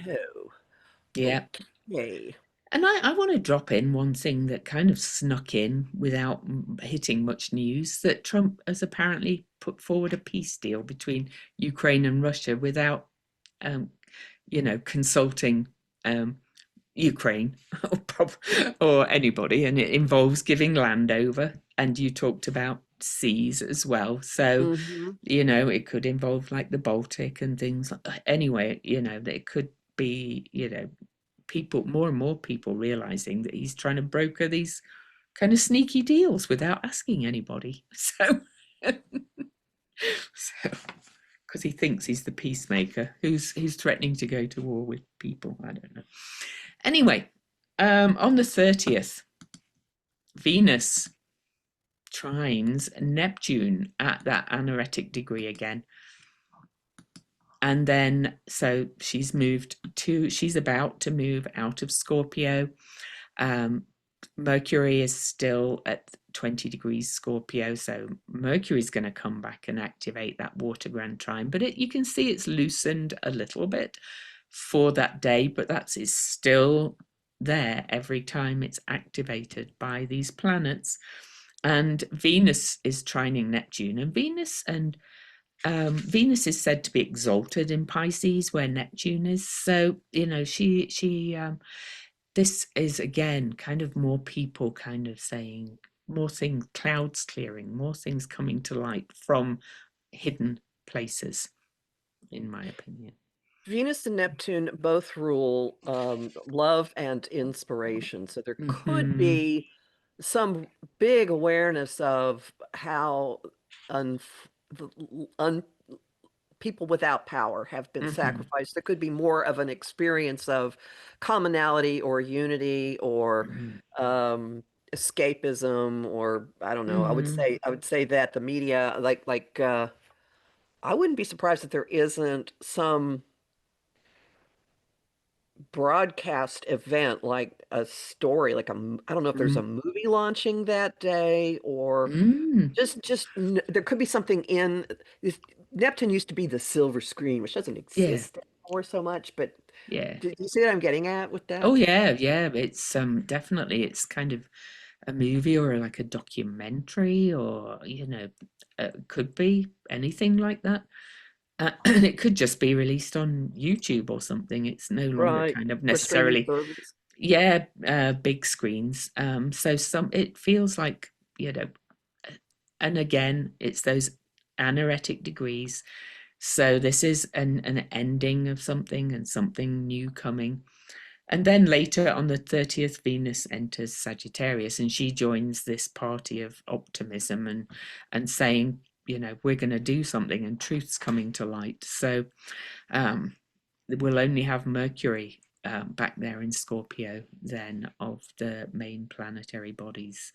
oh, Yeah. okay. And I want to drop in one thing that kind of snuck in without hitting much news, that Trump has apparently put forward a peace deal between Ukraine and Russia without, um, consulting um, Ukraine or anybody. And it involves giving land over. And you talked about seas as well. So, Hmm. it could involve like the Baltic and things. Anyway, that it could be, people, more and more people realizing that he's trying to broker these kind of sneaky deals without asking anybody. So, so because he thinks he's the peacemaker who's threatening to go to war with people. I don't know. Anyway, on the 30th, Venus trines Neptune at that anaretic degree again. And then, so she's about to move out of Scorpio. Mercury is still at 20 degrees Scorpio, so Mercury's going to come back and activate that water grand trine. But you can see it's loosened a little bit for that day, but is still there every time it's activated by these planets. And Venus is trining Neptune, and Venus is said to be exalted in Pisces, where Neptune is. So this is again kind of more people kind of saying more things, clouds clearing, more things coming to light from hidden places, in my opinion. Venus and Neptune both rule love and inspiration. So there could Mm-hmm. be some big awareness of how un, un, people without power have been Mm-hmm. sacrificed. There could be more of an experience of commonality or unity or escapism, or I don't know. Mm-hmm. I would say that the media, I wouldn't be surprised if there isn't some broadcast event, like a story, I don't know if there's a movie launching that day, or Mm-hmm. there could be something in this. Neptune used to be the silver screen, which doesn't Yeah, exist anymore so much, but yeah. do you see what I'm getting at with Oh that? yeah, yeah. It's definitely, it's kind of a movie or like a documentary, or could be anything like that. And it could just be released on YouTube or something. It's no longer Right. kind of Or streaming necessarily, service. yeah, big screens. So it feels like, and again, it's those anaretic degrees. So this is an ending of something and something new coming. And then later on the 30th, Venus enters Sagittarius, and she joins this party of optimism and saying, we're going to do something, and truth's coming to light. So we'll only have Mercury back there in Scorpio then, of the main planetary bodies,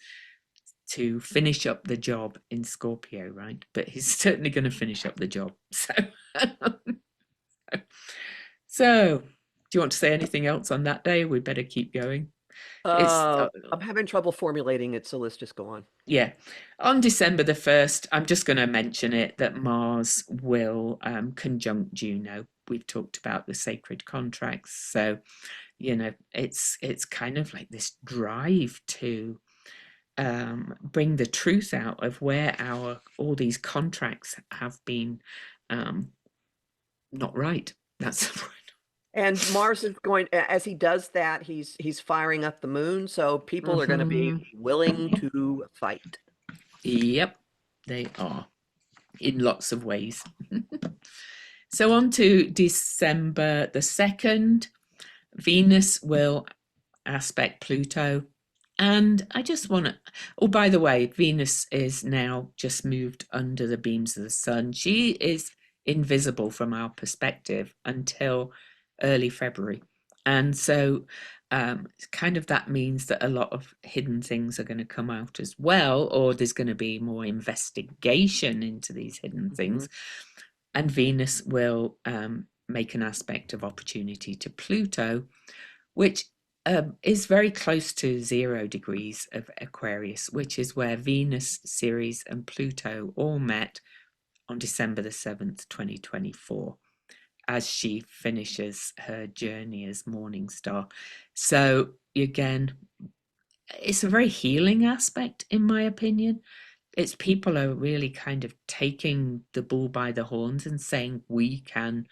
to finish up the job in Scorpio, right? But he's certainly going to finish up the job. So do you want to say anything else on that day? We better keep going. It's I'm having trouble formulating it, so let's just go on. Yeah, on December the 1st, I'm just going to mention it, that Mars will conjunct Juno. we've talked about the sacred contracts. So, you know, it's kind of like this drive to bring the truth out of where all these contracts have been not right. That's the word. And Mars is going, as he does that, he's firing up the moon, so people are going to be willing to fight. Yep, they are in lots of ways. So on to December the 2nd, Venus will aspect Pluto. And I just want to, oh, by the way, Venus is now just moved under the beams of the sun. She is invisible from our perspective until early February. And so kind of that means that a lot of hidden things are going to come out as well, or there's going to be more investigation into these hidden things. And Venus will make an aspect of opportunity to Pluto, which is very close to 0 degrees of Aquarius, which is where Venus, Ceres, and Pluto all met on December the 7th, 2024, as she finishes her journey as morning star. So again, it's a very healing aspect, in my opinion. It's people are really kind of taking the bull by the horns and saying we can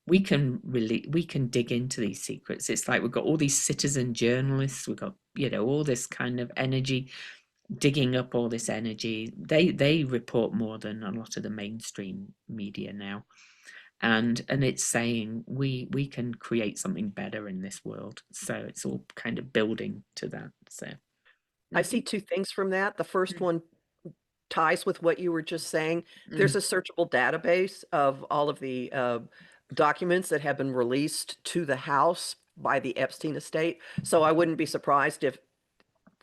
dig into these secrets. It's like we've got all these citizen journalists, we've got, you know, all this kind of energy, digging up all this energy. They report more than a lot of the mainstream media now, and it's saying we can create something better in this world. So it's all kind of building to that. So I see two things from that. The first one ties with what you were just saying. There's a searchable database of all of the documents that have been released to the House by the Epstein estate. So I wouldn't be surprised if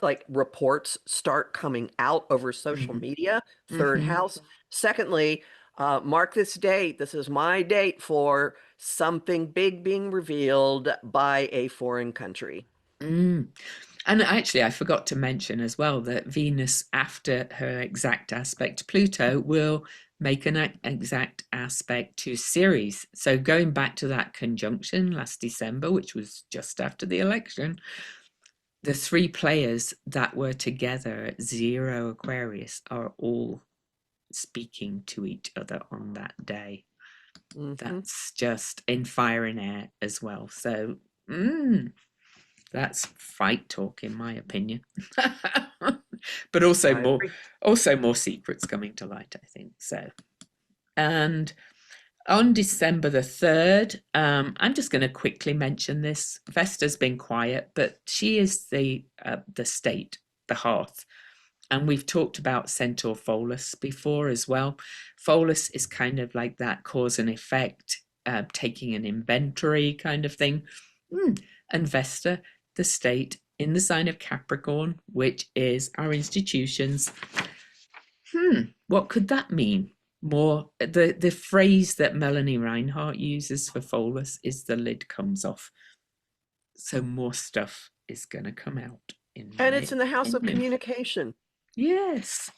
like reports start coming out over social media. Third house. Secondly, mark this date. This is my date for something big being revealed by a foreign country. And actually, I forgot to mention as well that Venus, after her exact aspect to Pluto, will make an exact aspect to Ceres. So going back to that conjunction last December, which was just after the election, the 3 players that were together at 0 Aquarius are all speaking to each other on that day. That's just in fire and air as well. So that's fight talk, in my opinion. But also more secrets coming to light, I think. So, and on December the 3rd, I'm just going to quickly mention this. Vesta's been quiet, but she is the state, the hearth. And we've talked about Centaur Pholus before as well. Pholus is kind of like that cause and effect, taking an inventory kind of thing. And Vesta, the state in the sign of Capricorn, which is our institutions. What could that mean? More the phrase that Melanie Reinhardt uses for Pholus is the lid comes off. So more stuff is going to come out. And it's in the house of communication. Yes.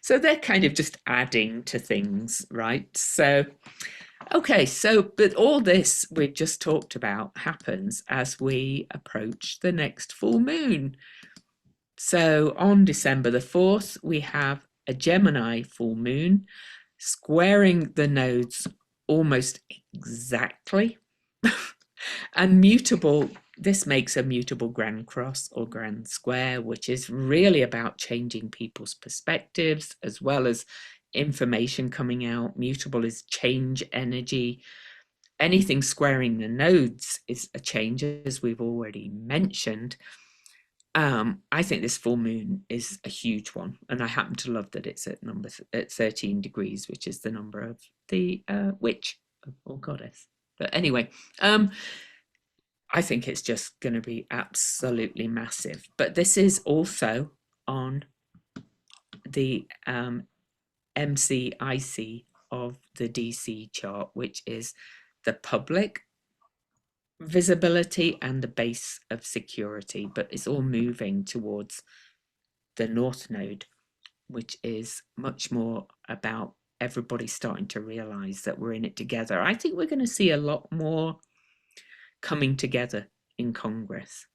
So they're kind of just adding to things, right? So, okay, so, but all this we've just talked about happens as we approach the next full moon. So on December the 4th, we have a Gemini full moon squaring the nodes almost exactly. And mutable, this makes a mutable grand cross or grand square, which is really about changing people's perspectives as well as information coming out. Mutable is change energy. Anything squaring the nodes is a change, as we've already mentioned. I think this full moon is a huge one, and I happen to love that it's at 13 degrees, which is the number of the witch or goddess. But anyway, I think it's just going to be absolutely massive. But this is also on the MCIC of the DC chart, which is the public visibility and the base of security, but it's all moving towards the North Node, which is much more about everybody's starting to realize that we're in it together. I think we're going to see a lot more coming together in Congress,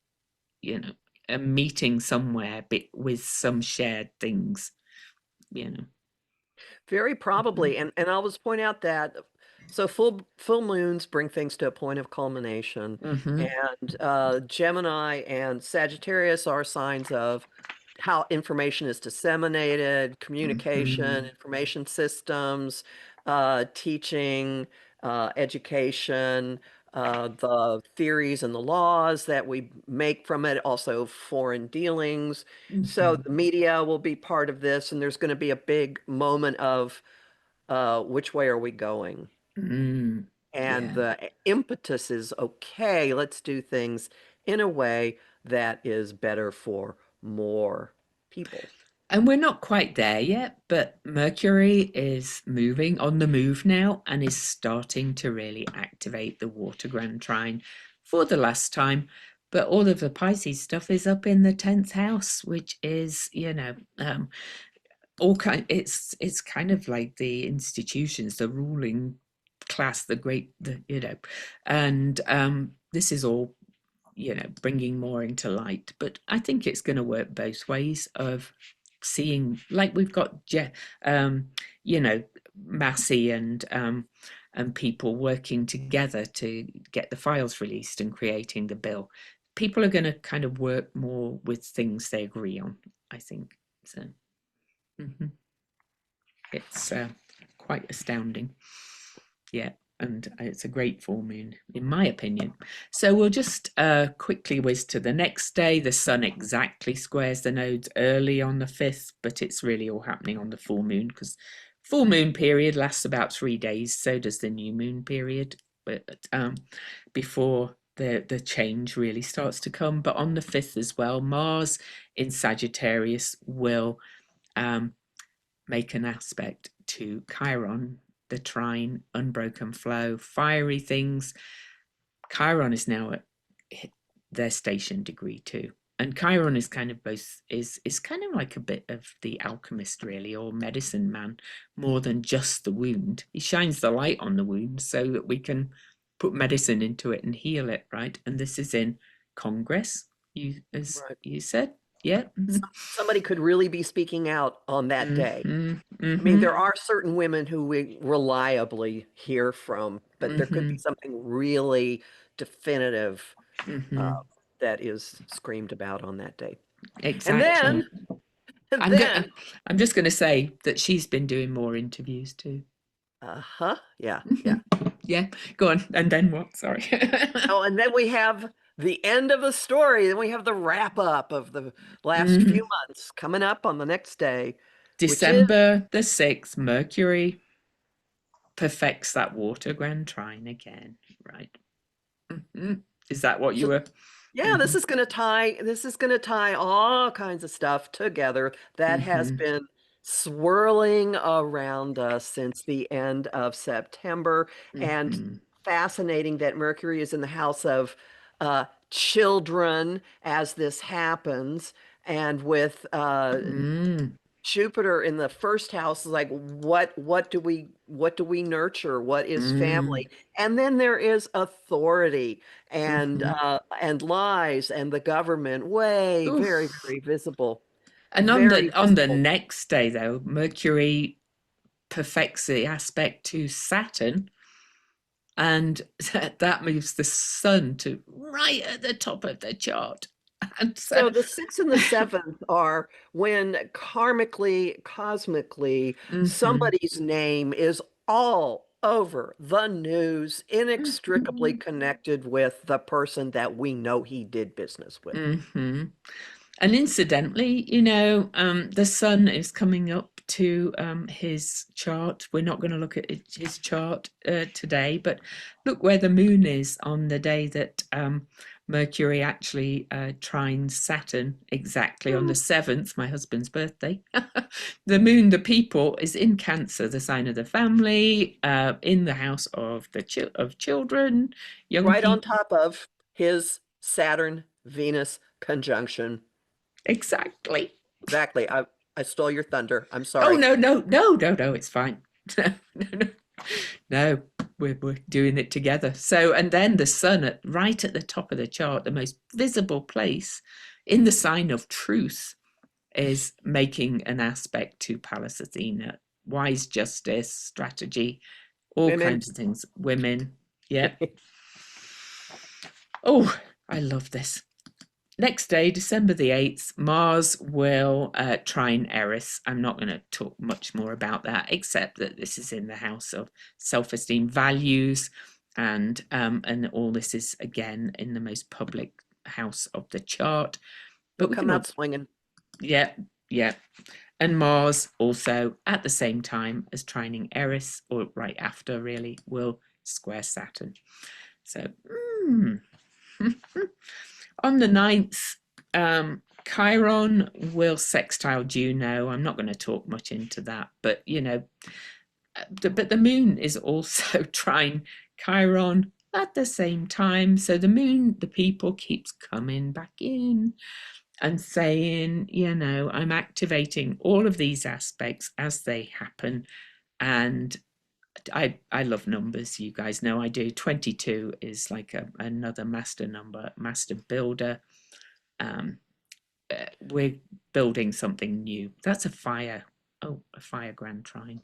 you know, a meeting somewhere with some shared things, you know. Very probably. And I'll just point out that so full moons bring things to a point of culmination. Mm-hmm. And Gemini and Sagittarius are signs of how information is disseminated, communication, Mm-hmm. information systems, teaching, education, the theories and the laws that we make from it, also foreign dealings. So Mm-hmm. the media will be part of this, and there's going to be a big moment of which way are we going? Mm, And yeah. the impetus is okay, let's do things in a way that is better for more people. And we're not quite there yet, but Mercury is moving on the move now and is starting to really activate the water grand trine for the last time. But all of the Pisces stuff is up in the 10th house, which is, all kind it's kind of like the institutions, the ruling class, and this is all bringing more into light. But I think it's going to work both ways of seeing, like we've got um you know Massey and people working together to get the files released and creating the bill. People are going to kind of work more with things they agree on, I think. So mhm. It's quite astounding. Yeah, and it's a great full moon, in my opinion. So we'll just quickly whiz to the next day. The sun exactly squares the nodes early on the 5th, but it's really all happening on the full moon, because full moon period lasts about 3 days. So does the new moon period, but before the change really starts to come. But on the 5th as well, Mars in Sagittarius will make an aspect to Chiron, the trine, unbroken flow, fiery things. Chiron is now at their station degree too. And Chiron is kind of both is kind of like a bit of the alchemist, really, or medicine man, more than just the wound. He shines the light on the wound so that we can put medicine into it and heal it, right? And this is in Congress, as Right. you said. Yeah. Somebody could really be speaking out on that day. Mm-hmm. I mean, Mm-hmm. there are certain women who we reliably hear from, but there could Mm-hmm. be something really definitive uh, Mm-hmm. that is screamed about on that day. And Exactly. then, and I'm then, gonna. I'm just gonna say that she's been doing more interviews too. uh-huh, yeah, yeah. Yeah. Go on. And then what? Sorry. Oh, and then we have the end of the story. Then we have the wrap up of the last few Mhm. months coming up on the next day, which is December the 6th, Mercury perfects that water grand trine again. Right. Mhm. Is that what you so were? yeah, Hmm. this is going to tie all kinds of stuff together that has Hmm. been swirling around us since the end of September. And Hmm. fascinating that Mercury is in the house of children as this happens. And with Mm. Jupiter in the first house is like what do we nurture? What is Mm. family? And then there is authority Hmm. and lies and the government way very Oof. very visible. And Very on the visible. next day, though, Mercury perfects the aspect to Saturn, and that moves the sun to right at the top of the chart. And so, So the 6th and the 7th are when karmically, cosmically, mhm, somebody's name is all over the news, inextricably mhm, connected with the person that we know he did business with. mhm. And incidentally, the sun is coming up to his chart. We're not going to look at his chart today, but look where the moon is on the day that Mercury actually trines Saturn, exactly on the Hmm. 7th, my husband's birthday. The moon, the people, is in Cancer, the sign of the family, in the house of of children, young Right on people. top of his Saturn Venus conjunction. Exactly. Exactly. I stole your thunder. I'm Oh sorry. no, no, no, no, no, it's fine. No, no, no. No, we're doing it together. So, and then the sun right at the top of the chart, the most visible place in the sign of truth, is making an aspect to Pallas Athena. Wise justice, strategy, all Women. kinds of things. Women. Yeah. Oh, I love this. Next day, December the 8th, Mars will trine Eris. I'm not going to talk much more about that, except that this is in the house of self-esteem, values, and all this is again in the most public house of the chart. He'll But we come can all, out swinging. yeah, yeah. And Mars also at the same time as trining Eris, or right after really, will square Saturn. So on the 9th, Chiron will sextile Juno. I'm not going to talk much into that, but you know, but the moon is also trine Chiron at the same time. So the moon, the people, keeps coming back in and saying, you know, I'm activating all of these aspects as they happen. And I love numbers, you guys know I do. 22 is like another master number, master builder. Um, we're building something new. That's a fire. Oh, a fire grand trine.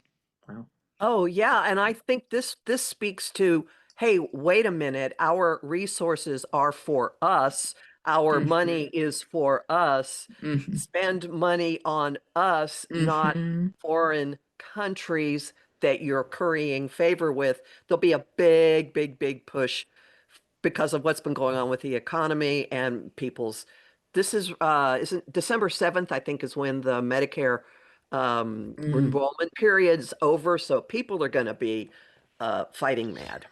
Wow. Oh, yeah. And I think this speaks to, hey, wait a minute. Our resources are for us. Our money is for us. Mm-hmm. Spend money on us, not Mm-hmm. foreign countries that you're currying favor with. There'll be a big, big, big push because of what's been going on with the economy and people's. This isn't December 7th, I think, is when the Medicare enrollment period's over. So people are going to be fighting mad.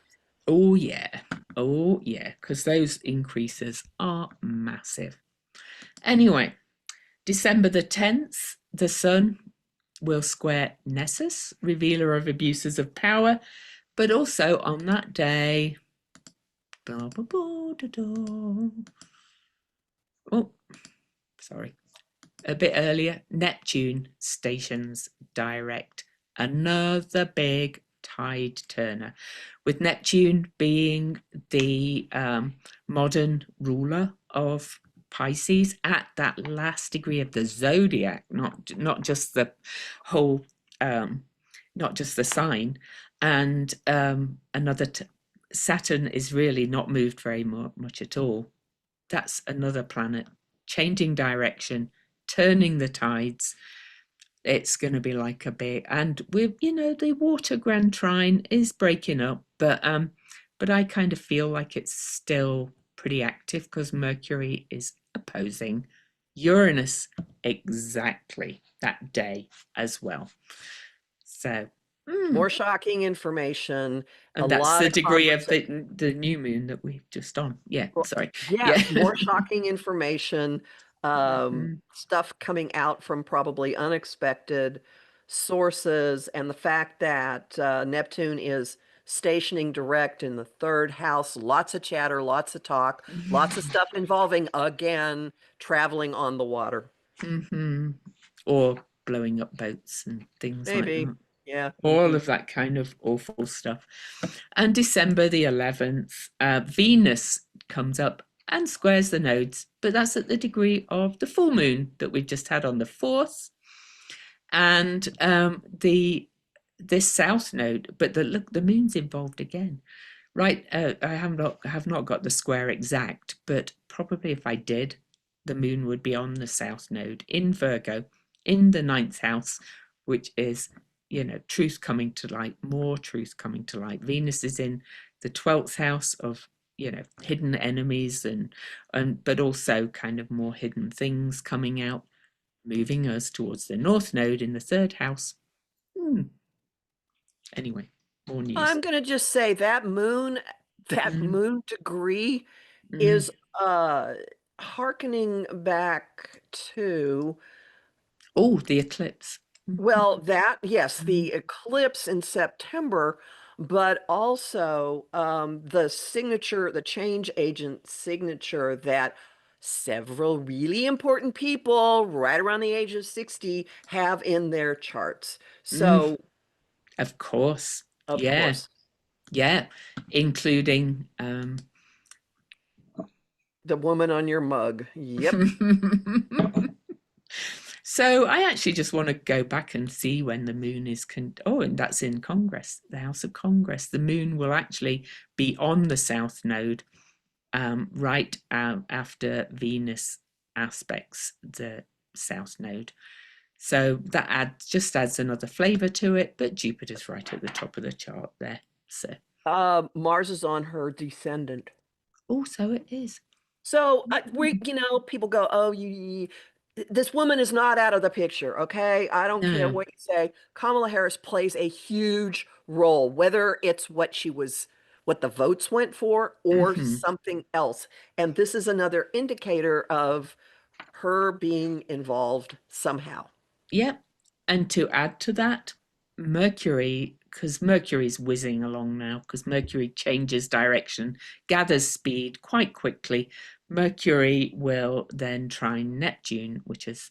Oh yeah. Oh yeah. Because those increases are massive. Anyway, December the 10th, the sun will square Nessus, revealer of abuses of power, but also on that day, blah, blah, blah, da, da. Oh, sorry, a bit earlier, Neptune stations direct, another big tide turner, with Neptune being the modern ruler of Pisces at that last degree of the zodiac, not just the whole, not just the sign. And Saturn is really not moved very much at all. That's another planet changing direction, turning the tides. It's going to be like a bit, and with the water grand trine is breaking up, but I kind of feel like it's still pretty active because Mercury is opposing Uranus exactly that day as well. So More shocking information, a and that's lot the of degree of conversation. the new moon that we've just on. Yeah, sorry. Yeah. Yes, more shocking information, stuff coming out from probably unexpected sources, and the fact that Neptune is stationing direct in the third house. Lots of chatter, lots of talk, lots of stuff involving, again, traveling on the water. Mm-hmm. Or blowing up boats and things like Maybe. that. Yeah. All of that kind of awful stuff. And December the 11th, Venus comes up and squares the nodes, but that's at the degree of the full moon that we've just had on the 4th. And this south node, but look, the moon's involved again. Right, I have not got the square exact, but probably if I did, the moon would be on the south node in Virgo, in the 9th house, which is, truth coming to light, more truth coming to light. Venus is in the 12th house of, hidden enemies and but also kind of more hidden things coming out, moving us towards the north node in the 3rd house. Anyway, more news. I'm going to just say that moon degree Mm. is hearkening back to, Oh, the eclipse. well, that, yes, Mm. the eclipse in September, but also the signature, the change agent signature that several really important people right around the age of 60 have in their charts. Mm. So Of course. Of Yeah. course. Yeah. Including The woman on your mug. Yep. So I actually just want to go back and see when the moon is oh, and that's in Congress, the House of Congress. The moon will actually be on the south node right after Venus aspects the south node. So that just adds another flavor to it, but Jupiter's right at the top of the chart there. So Mars is on her descendant. also it is. So people go, oh, this woman is not out of the picture. Okay. I don't care No. what you say. Kamala Harris plays a huge role, whether it's what the votes went for or Mm-hmm. something else. And this is another indicator of her being involved somehow. Yep. And to add to that, Mercury, because Mercury's whizzing along now, because Mercury changes direction, gathers speed quite quickly. Mercury will then trine Neptune, which is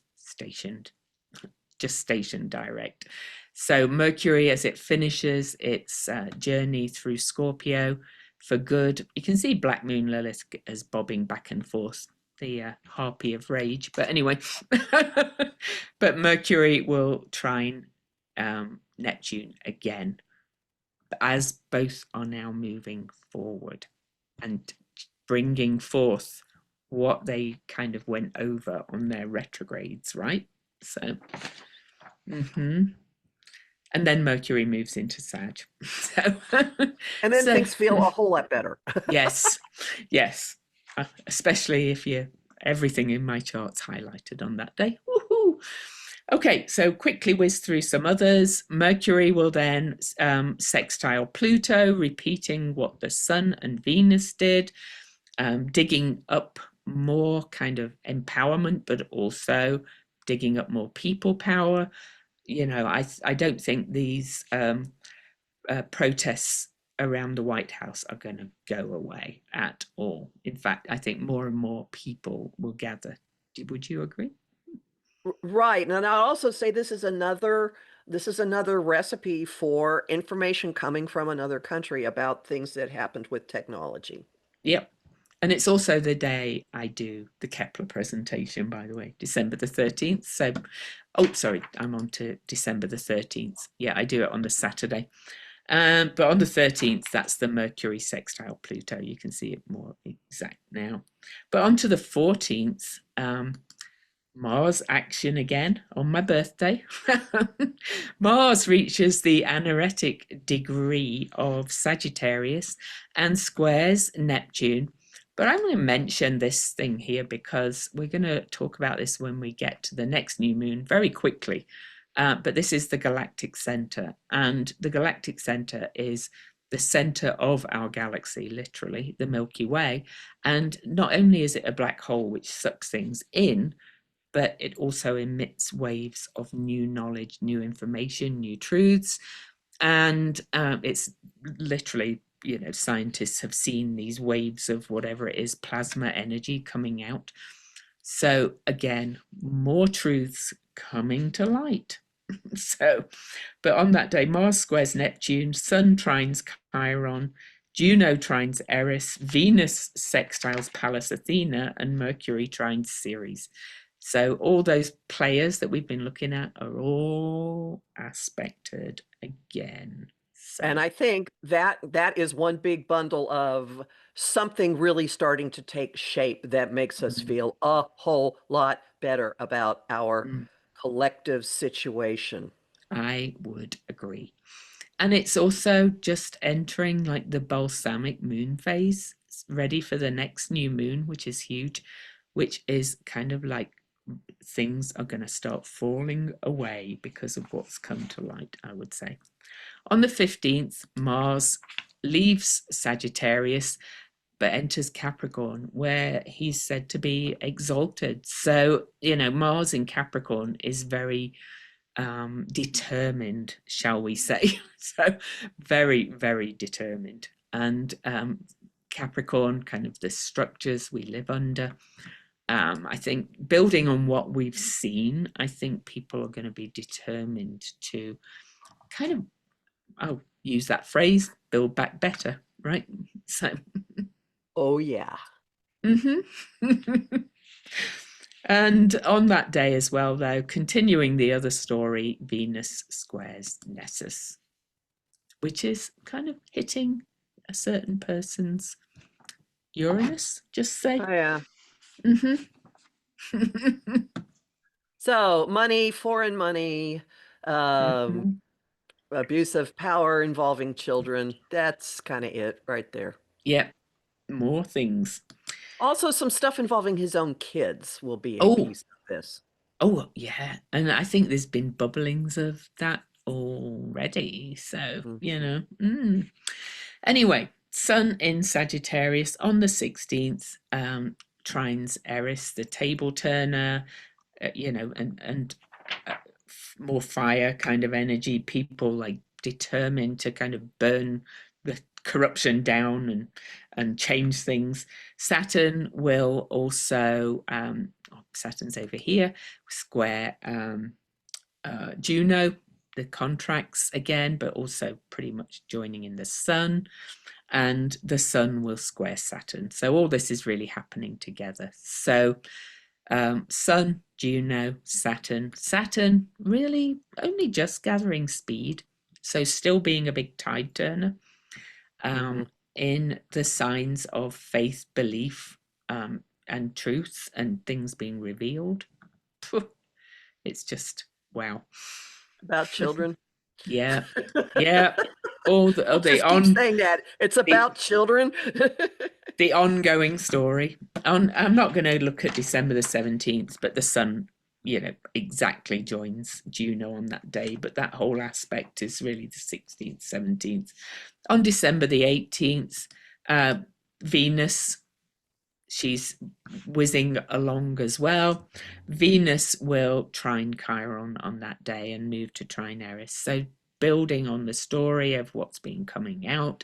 just stationed direct. So Mercury, as it finishes its journey through Scorpio for good, you can see Black Moon Lilith as bobbing back and forth, the harpy of rage. But anyway, but Mercury will trine Neptune again, as both are now moving forward and bringing forth what they kind of went over on their retrogrades, right? So, and then Mercury moves into Sag. So, And then things feel a whole lot better. yes, yes, especially if everything in my chart's highlighted on that day. Woohoo! Okay, so quickly whiz through some others. Mercury will then sextile Pluto, repeating what the Sun and Venus did, digging up more kind of empowerment, but also digging up more people power. I don't think these protests around the White House are going to go away at all. In fact, I think more and more people will gather. Would you agree? Right. And I'll also say this is another recipe for information coming from another country about things that happened with technology. Yep. And it's also the day I do the Kepler presentation, by the way, December the 13th. So, oh, sorry, I'm on to December the 13th. Yeah, I do it on the Saturday. But on the 13th, that's the Mercury sextile Pluto. You can see it more exact now. But on to the 14th, Mars action again on my birthday. Mars reaches the anaretic degree of Sagittarius and squares Neptune. But I'm going to mention this thing here because we're going to talk about this when we get to the next new moon very quickly. But this is the galactic center, and the galactic center is the center of our galaxy, literally, the Milky Way. And not only is it a black hole which sucks things in, but it also emits waves of new knowledge, new information, new truths. And it's literally, scientists have seen these waves of whatever it is, plasma energy coming out. So again, more truths coming to light. So, but on that day, Mars squares Neptune, Sun trines Chiron, Juno trines Eris, Venus sextiles Pallas Athena, and Mercury trines Ceres. So all those players that we've been looking at are all aspected again. So, And I think that is one big bundle of something really starting to take shape that makes us feel a whole lot better about our collective situation. I would agree. And it's also just entering like the balsamic moon phase, ready for the next new moon, which is huge, which is kind of like things are going to start falling away because of what's come to light, I would say. On the 15th, Mars leaves Sagittarius but enters Capricorn, where he's said to be exalted. So, Mars in Capricorn is very determined, shall we say. So very, very determined. And Capricorn, kind of the structures we live under. I think building on what we've seen, I think people are going to be determined to kind of I'll use that phrase, build back better, right? So, Oh, yeah. And on that day as well, though, continuing the other story, Venus squares Nessus, which is kind of hitting a certain person's Uranus, just say. Oh, yeah. Mm-hmm. So money, foreign money, um, Mm-hmm. abuse of power involving children. That's kind of it right there. Yep, more things. Also, some stuff involving his own kids will be a Oh, piece of this. oh, yeah. And I think there's been bubblings of that already. So, Anyway, Sun in Sagittarius on the 16th, trines Eris, the table turner, and more fire kind of energy, people like determined to kind of burn the corruption down and change things. Saturn will also Saturn's over here, square Juno, the contracts again, but also pretty much joining in the Sun, and the Sun will square Saturn. So all this is really happening together. So Sun, Juno, Saturn really only just gathering speed, so still being a big tide turner in the signs of faith, belief, and truth, and things being revealed. It's just wow. About children. Yeah, yeah. All the I'll just keep saying that. It's about children. the ongoing story. I'm not going to look at December the 17th, but the Sun, exactly joins Juno on that day. But that whole aspect is really the 16th, 17th. On December the 18th, Venus, she's whizzing along as well. Venus will trine Chiron on that day and move to trine Eris. So building on the story of what's been coming out,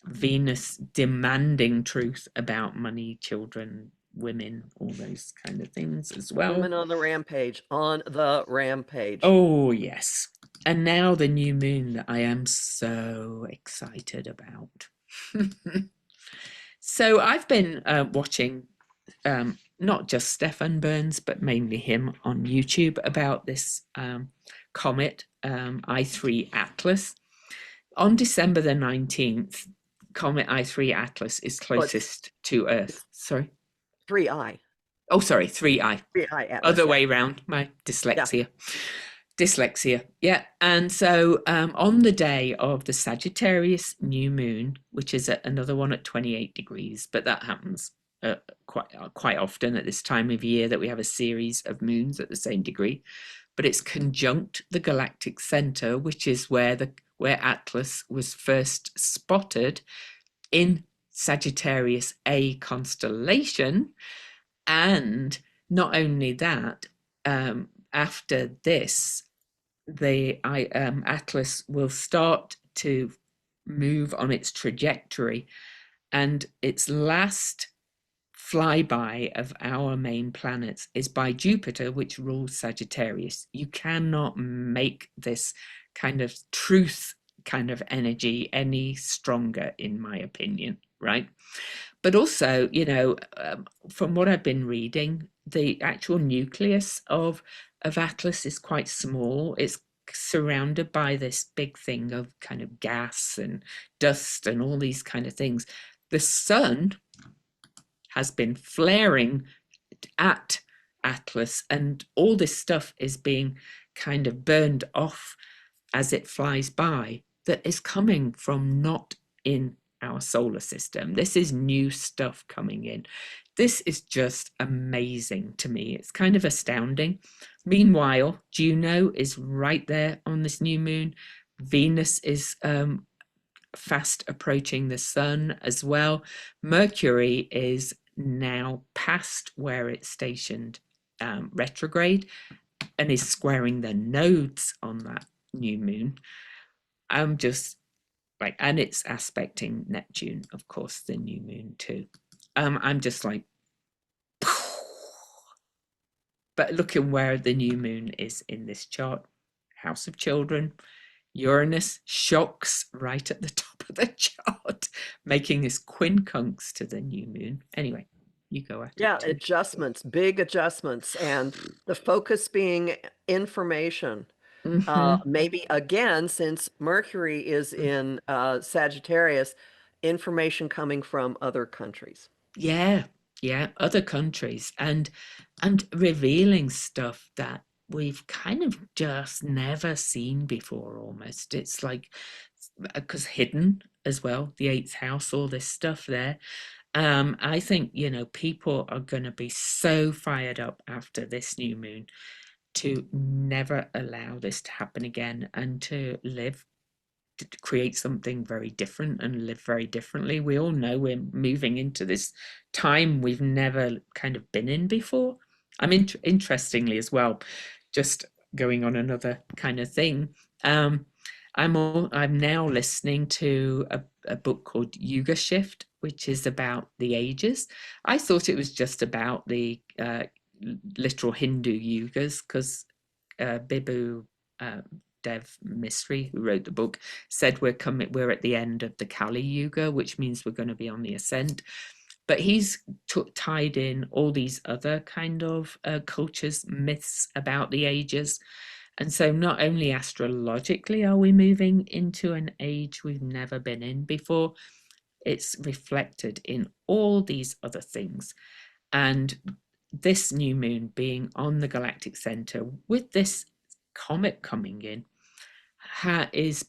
Venus demanding truth about money, children, women, all those kind of things as well. Women on the rampage, on the rampage. Oh, yes. And now the new moon that I am so excited about. So I've been watching not just Stefan Burns, but mainly him on YouTube about this comet, I3 Atlas. On December the 19th, comet I3 Atlas is closest to Earth. Sorry. 3I. Oh, sorry, 3I. 3I Atlas. Other way round, my dyslexia. Yeah. Dyslexia. Yeah. And so on the day of the Sagittarius new moon, which is another one at 28 degrees, but that happens quite often at this time of year that we have a series of moons at the same degree, but it's conjunct the galactic center, which is where Atlas was first spotted in Sagittarius A constellation. And not only that, after this, the Atlas will start to move on its trajectory, and its last flyby of our main planets is by Jupiter, which rules Sagittarius. You cannot make this kind of truth kind of energy any stronger, in my opinion, right? But also, from what I've been reading, the actual nucleus of Atlas is quite small. It's surrounded by this big thing of kind of gas and dust and all these kind of things. The sun has been flaring at Atlas, and all this stuff is being kind of burned off as it flies by, that is coming from not in our solar system. This is new stuff coming in. This is just amazing to me. It's kind of astounding. Meanwhile, Juno is right there on this new moon. Venus is fast approaching the sun as well. Mercury is now past where it's stationed retrograde and is squaring the nodes on that new moon. I'm just like, and it's aspecting Neptune, of course, the new moon too. I'm just like, but looking where the new moon is in this chart, house of children, Uranus shocks right at the top of the chart, making this quincunx to the new moon. Anyway, you go at Yeah, it too. adjustments, big adjustments, and the focus being information. Hmm. Maybe again, since Mercury is in Sagittarius, information coming from other countries. Yeah, yeah, other countries and revealing stuff that we've kind of just never seen before almost. It's like because hidden as well, the eighth house, all this stuff there. I think, people are going to be so fired up after this new moon to never allow this to happen again and to live to create something very different and live very differently. We all know we're moving into this time we've never kind of been in before. Interestingly as well, just going on another kind of thing. Um, I'm now listening to a book called Yuga Shift, which is about the ages. I thought it was just about the literal Hindu yugas because Bibu Dev Misri, who wrote the book, said we're at the end of the Kali Yuga, which means we're going to be on the ascent. But he's tied in all these other kind of cultures, myths about the ages. And so not only astrologically are we moving into an age we've never been in before, it's reflected in all these other things. And this new moon being on the galactic center with this comet coming in is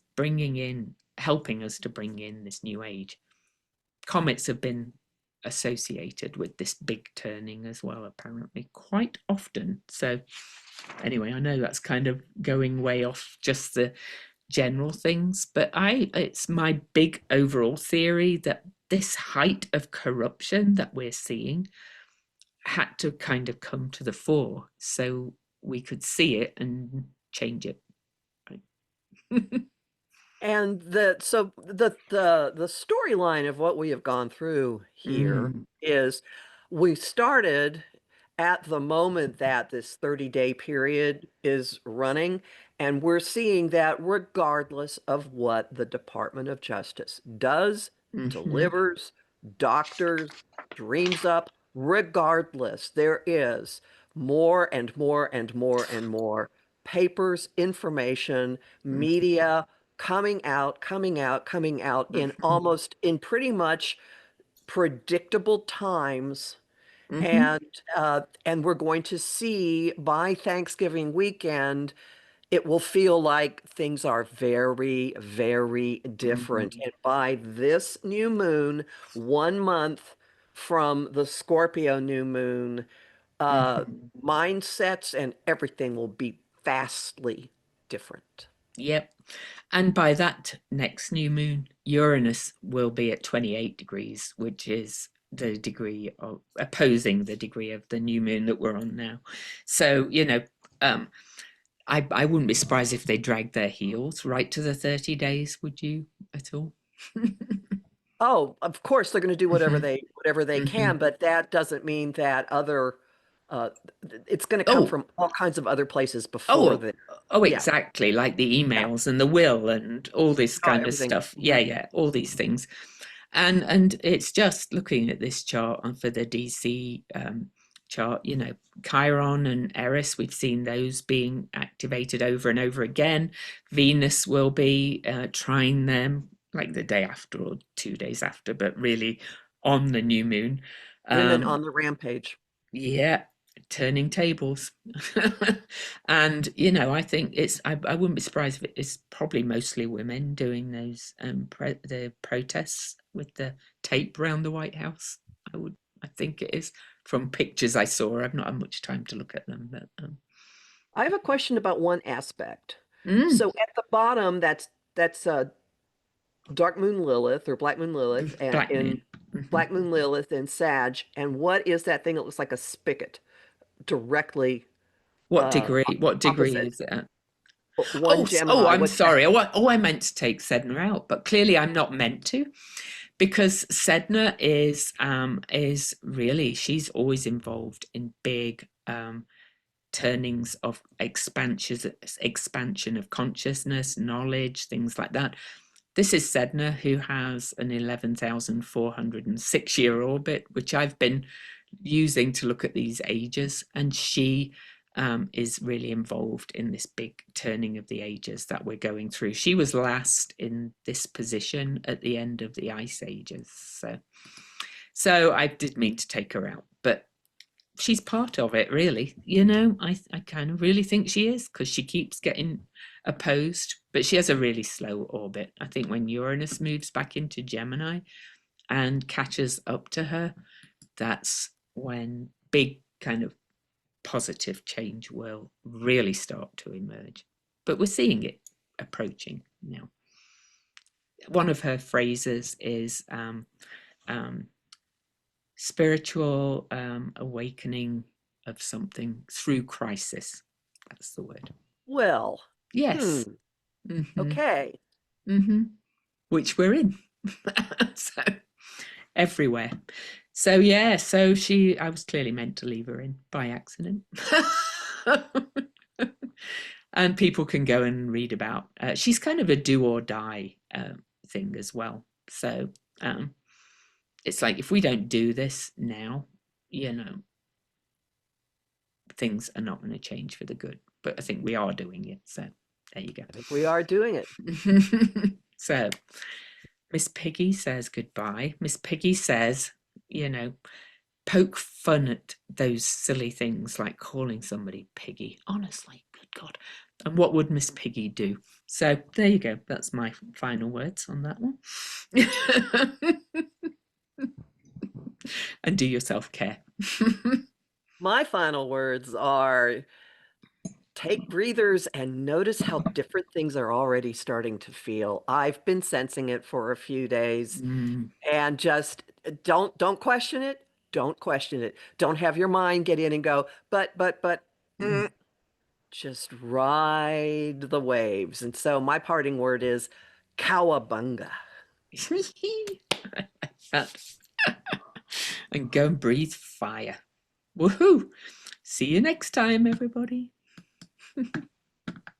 helping us to bring in this new age. Comets have been associated with this big turning as well, apparently, quite often. So, anyway, I know that's kind of going way off just the general things, but it's my big overall theory that this height of corruption that we're seeing had to kind of come to the fore so we could see it and change it. Right? And the storyline of what we have gone through here Mm, is we started at the moment that this 30-day period is running, and we're seeing that regardless of what the Department of Justice does, mhm, delivers, doctors, dreams up, regardless, there is more and more and more and more papers, information, media coming out, coming out, coming out in mhm, pretty much predictable times. mhm, And we're going to see by Thanksgiving weekend, it will feel like things are very, very different. mhm, And by this new moon, 1 month from the Scorpio new moon, uh, mhm. mindsets and everything will be vastly different. Yep. And by that next new moon, Uranus will be at 28 degrees, which is the degree of opposing the degree of the new moon that we're on now. So, um, I wouldn't be surprised if they dragged their heels right to the 30 days, would you at all? Oh, of course they're going to do whatever Mhm, they can, mhm. but that doesn't mean that uh, it's going to come Oh, from all kinds of other places before oh, the, oh, yeah, exactly. Like the yeah, emails and the will and all this oh, kind of everything. stuff. Yeah, Mhm. yeah, all these things. And it's just looking at this chart and for the DC chart, Chiron and Eris, we've seen those being activated over and over again. Venus will be trying them like the day after or 2 days after, but really on the new moon. Women Um, on the rampage. yeah, turning tables. And I think I wouldn't be surprised if it's probably mostly women doing those the protests with the tape around the White House. I think it is from pictures I saw. I've not had much time to look at them, but I have a question about one aspect. mm, So at the bottom, that's Dark Moon Lilith or Black Moon Lilith, and Black in Moon. Mhm. Black Moon Lilith in Sag. And what is that thing that looks like a spigot directly What degree? What degree opposite? is it at? One Oh, Gemini. I'm What's that? sorry. I meant to take Sedna out, but clearly I'm not meant to. Because Sedna is really she's always involved in big turnings of expansion of consciousness, knowledge, things like that. This is Sedna, who has an 11,406 year orbit, which I've been using to look at these ages, and she is really involved in this big turning of the ages that we're going through. She was last in this position at the end of the ice ages, so I did mean to take her out, but she's part of it, really. I kind of really think she is, because she keeps getting opposed, but she has a really slow orbit. I think when Uranus moves back into Gemini and catches up to her, that's when big kind of positive change will really start to emerge. But we're seeing it approaching now. One of her phrases is spiritual awakening of something through crisis. That's the word. Well, Yes. okay. Which we're in. So everywhere. So yeah, I was clearly meant to leave her in by accident. And people can go and read about, she's kind of a do or die thing as well. So it's like, if we don't do this now, things are not going to change for the good. But I think we are doing it. So there you go. I think we are doing it. So Miss Piggy says goodbye. Miss Piggy says, poke fun at those silly things like calling somebody Piggy. Honestly, good God. And what would Miss Piggy do? So there you go. That's my final words on that one. And do your self-care. My final words are: take breathers and notice how different things are already starting to feel. I've been sensing it for a few days, and just don't question it. Don't question it. Don't have your mind get in and go, but, just ride the waves. And so my parting word is cowabunga. And go and breathe fire. Woohoo! See you next time, everybody.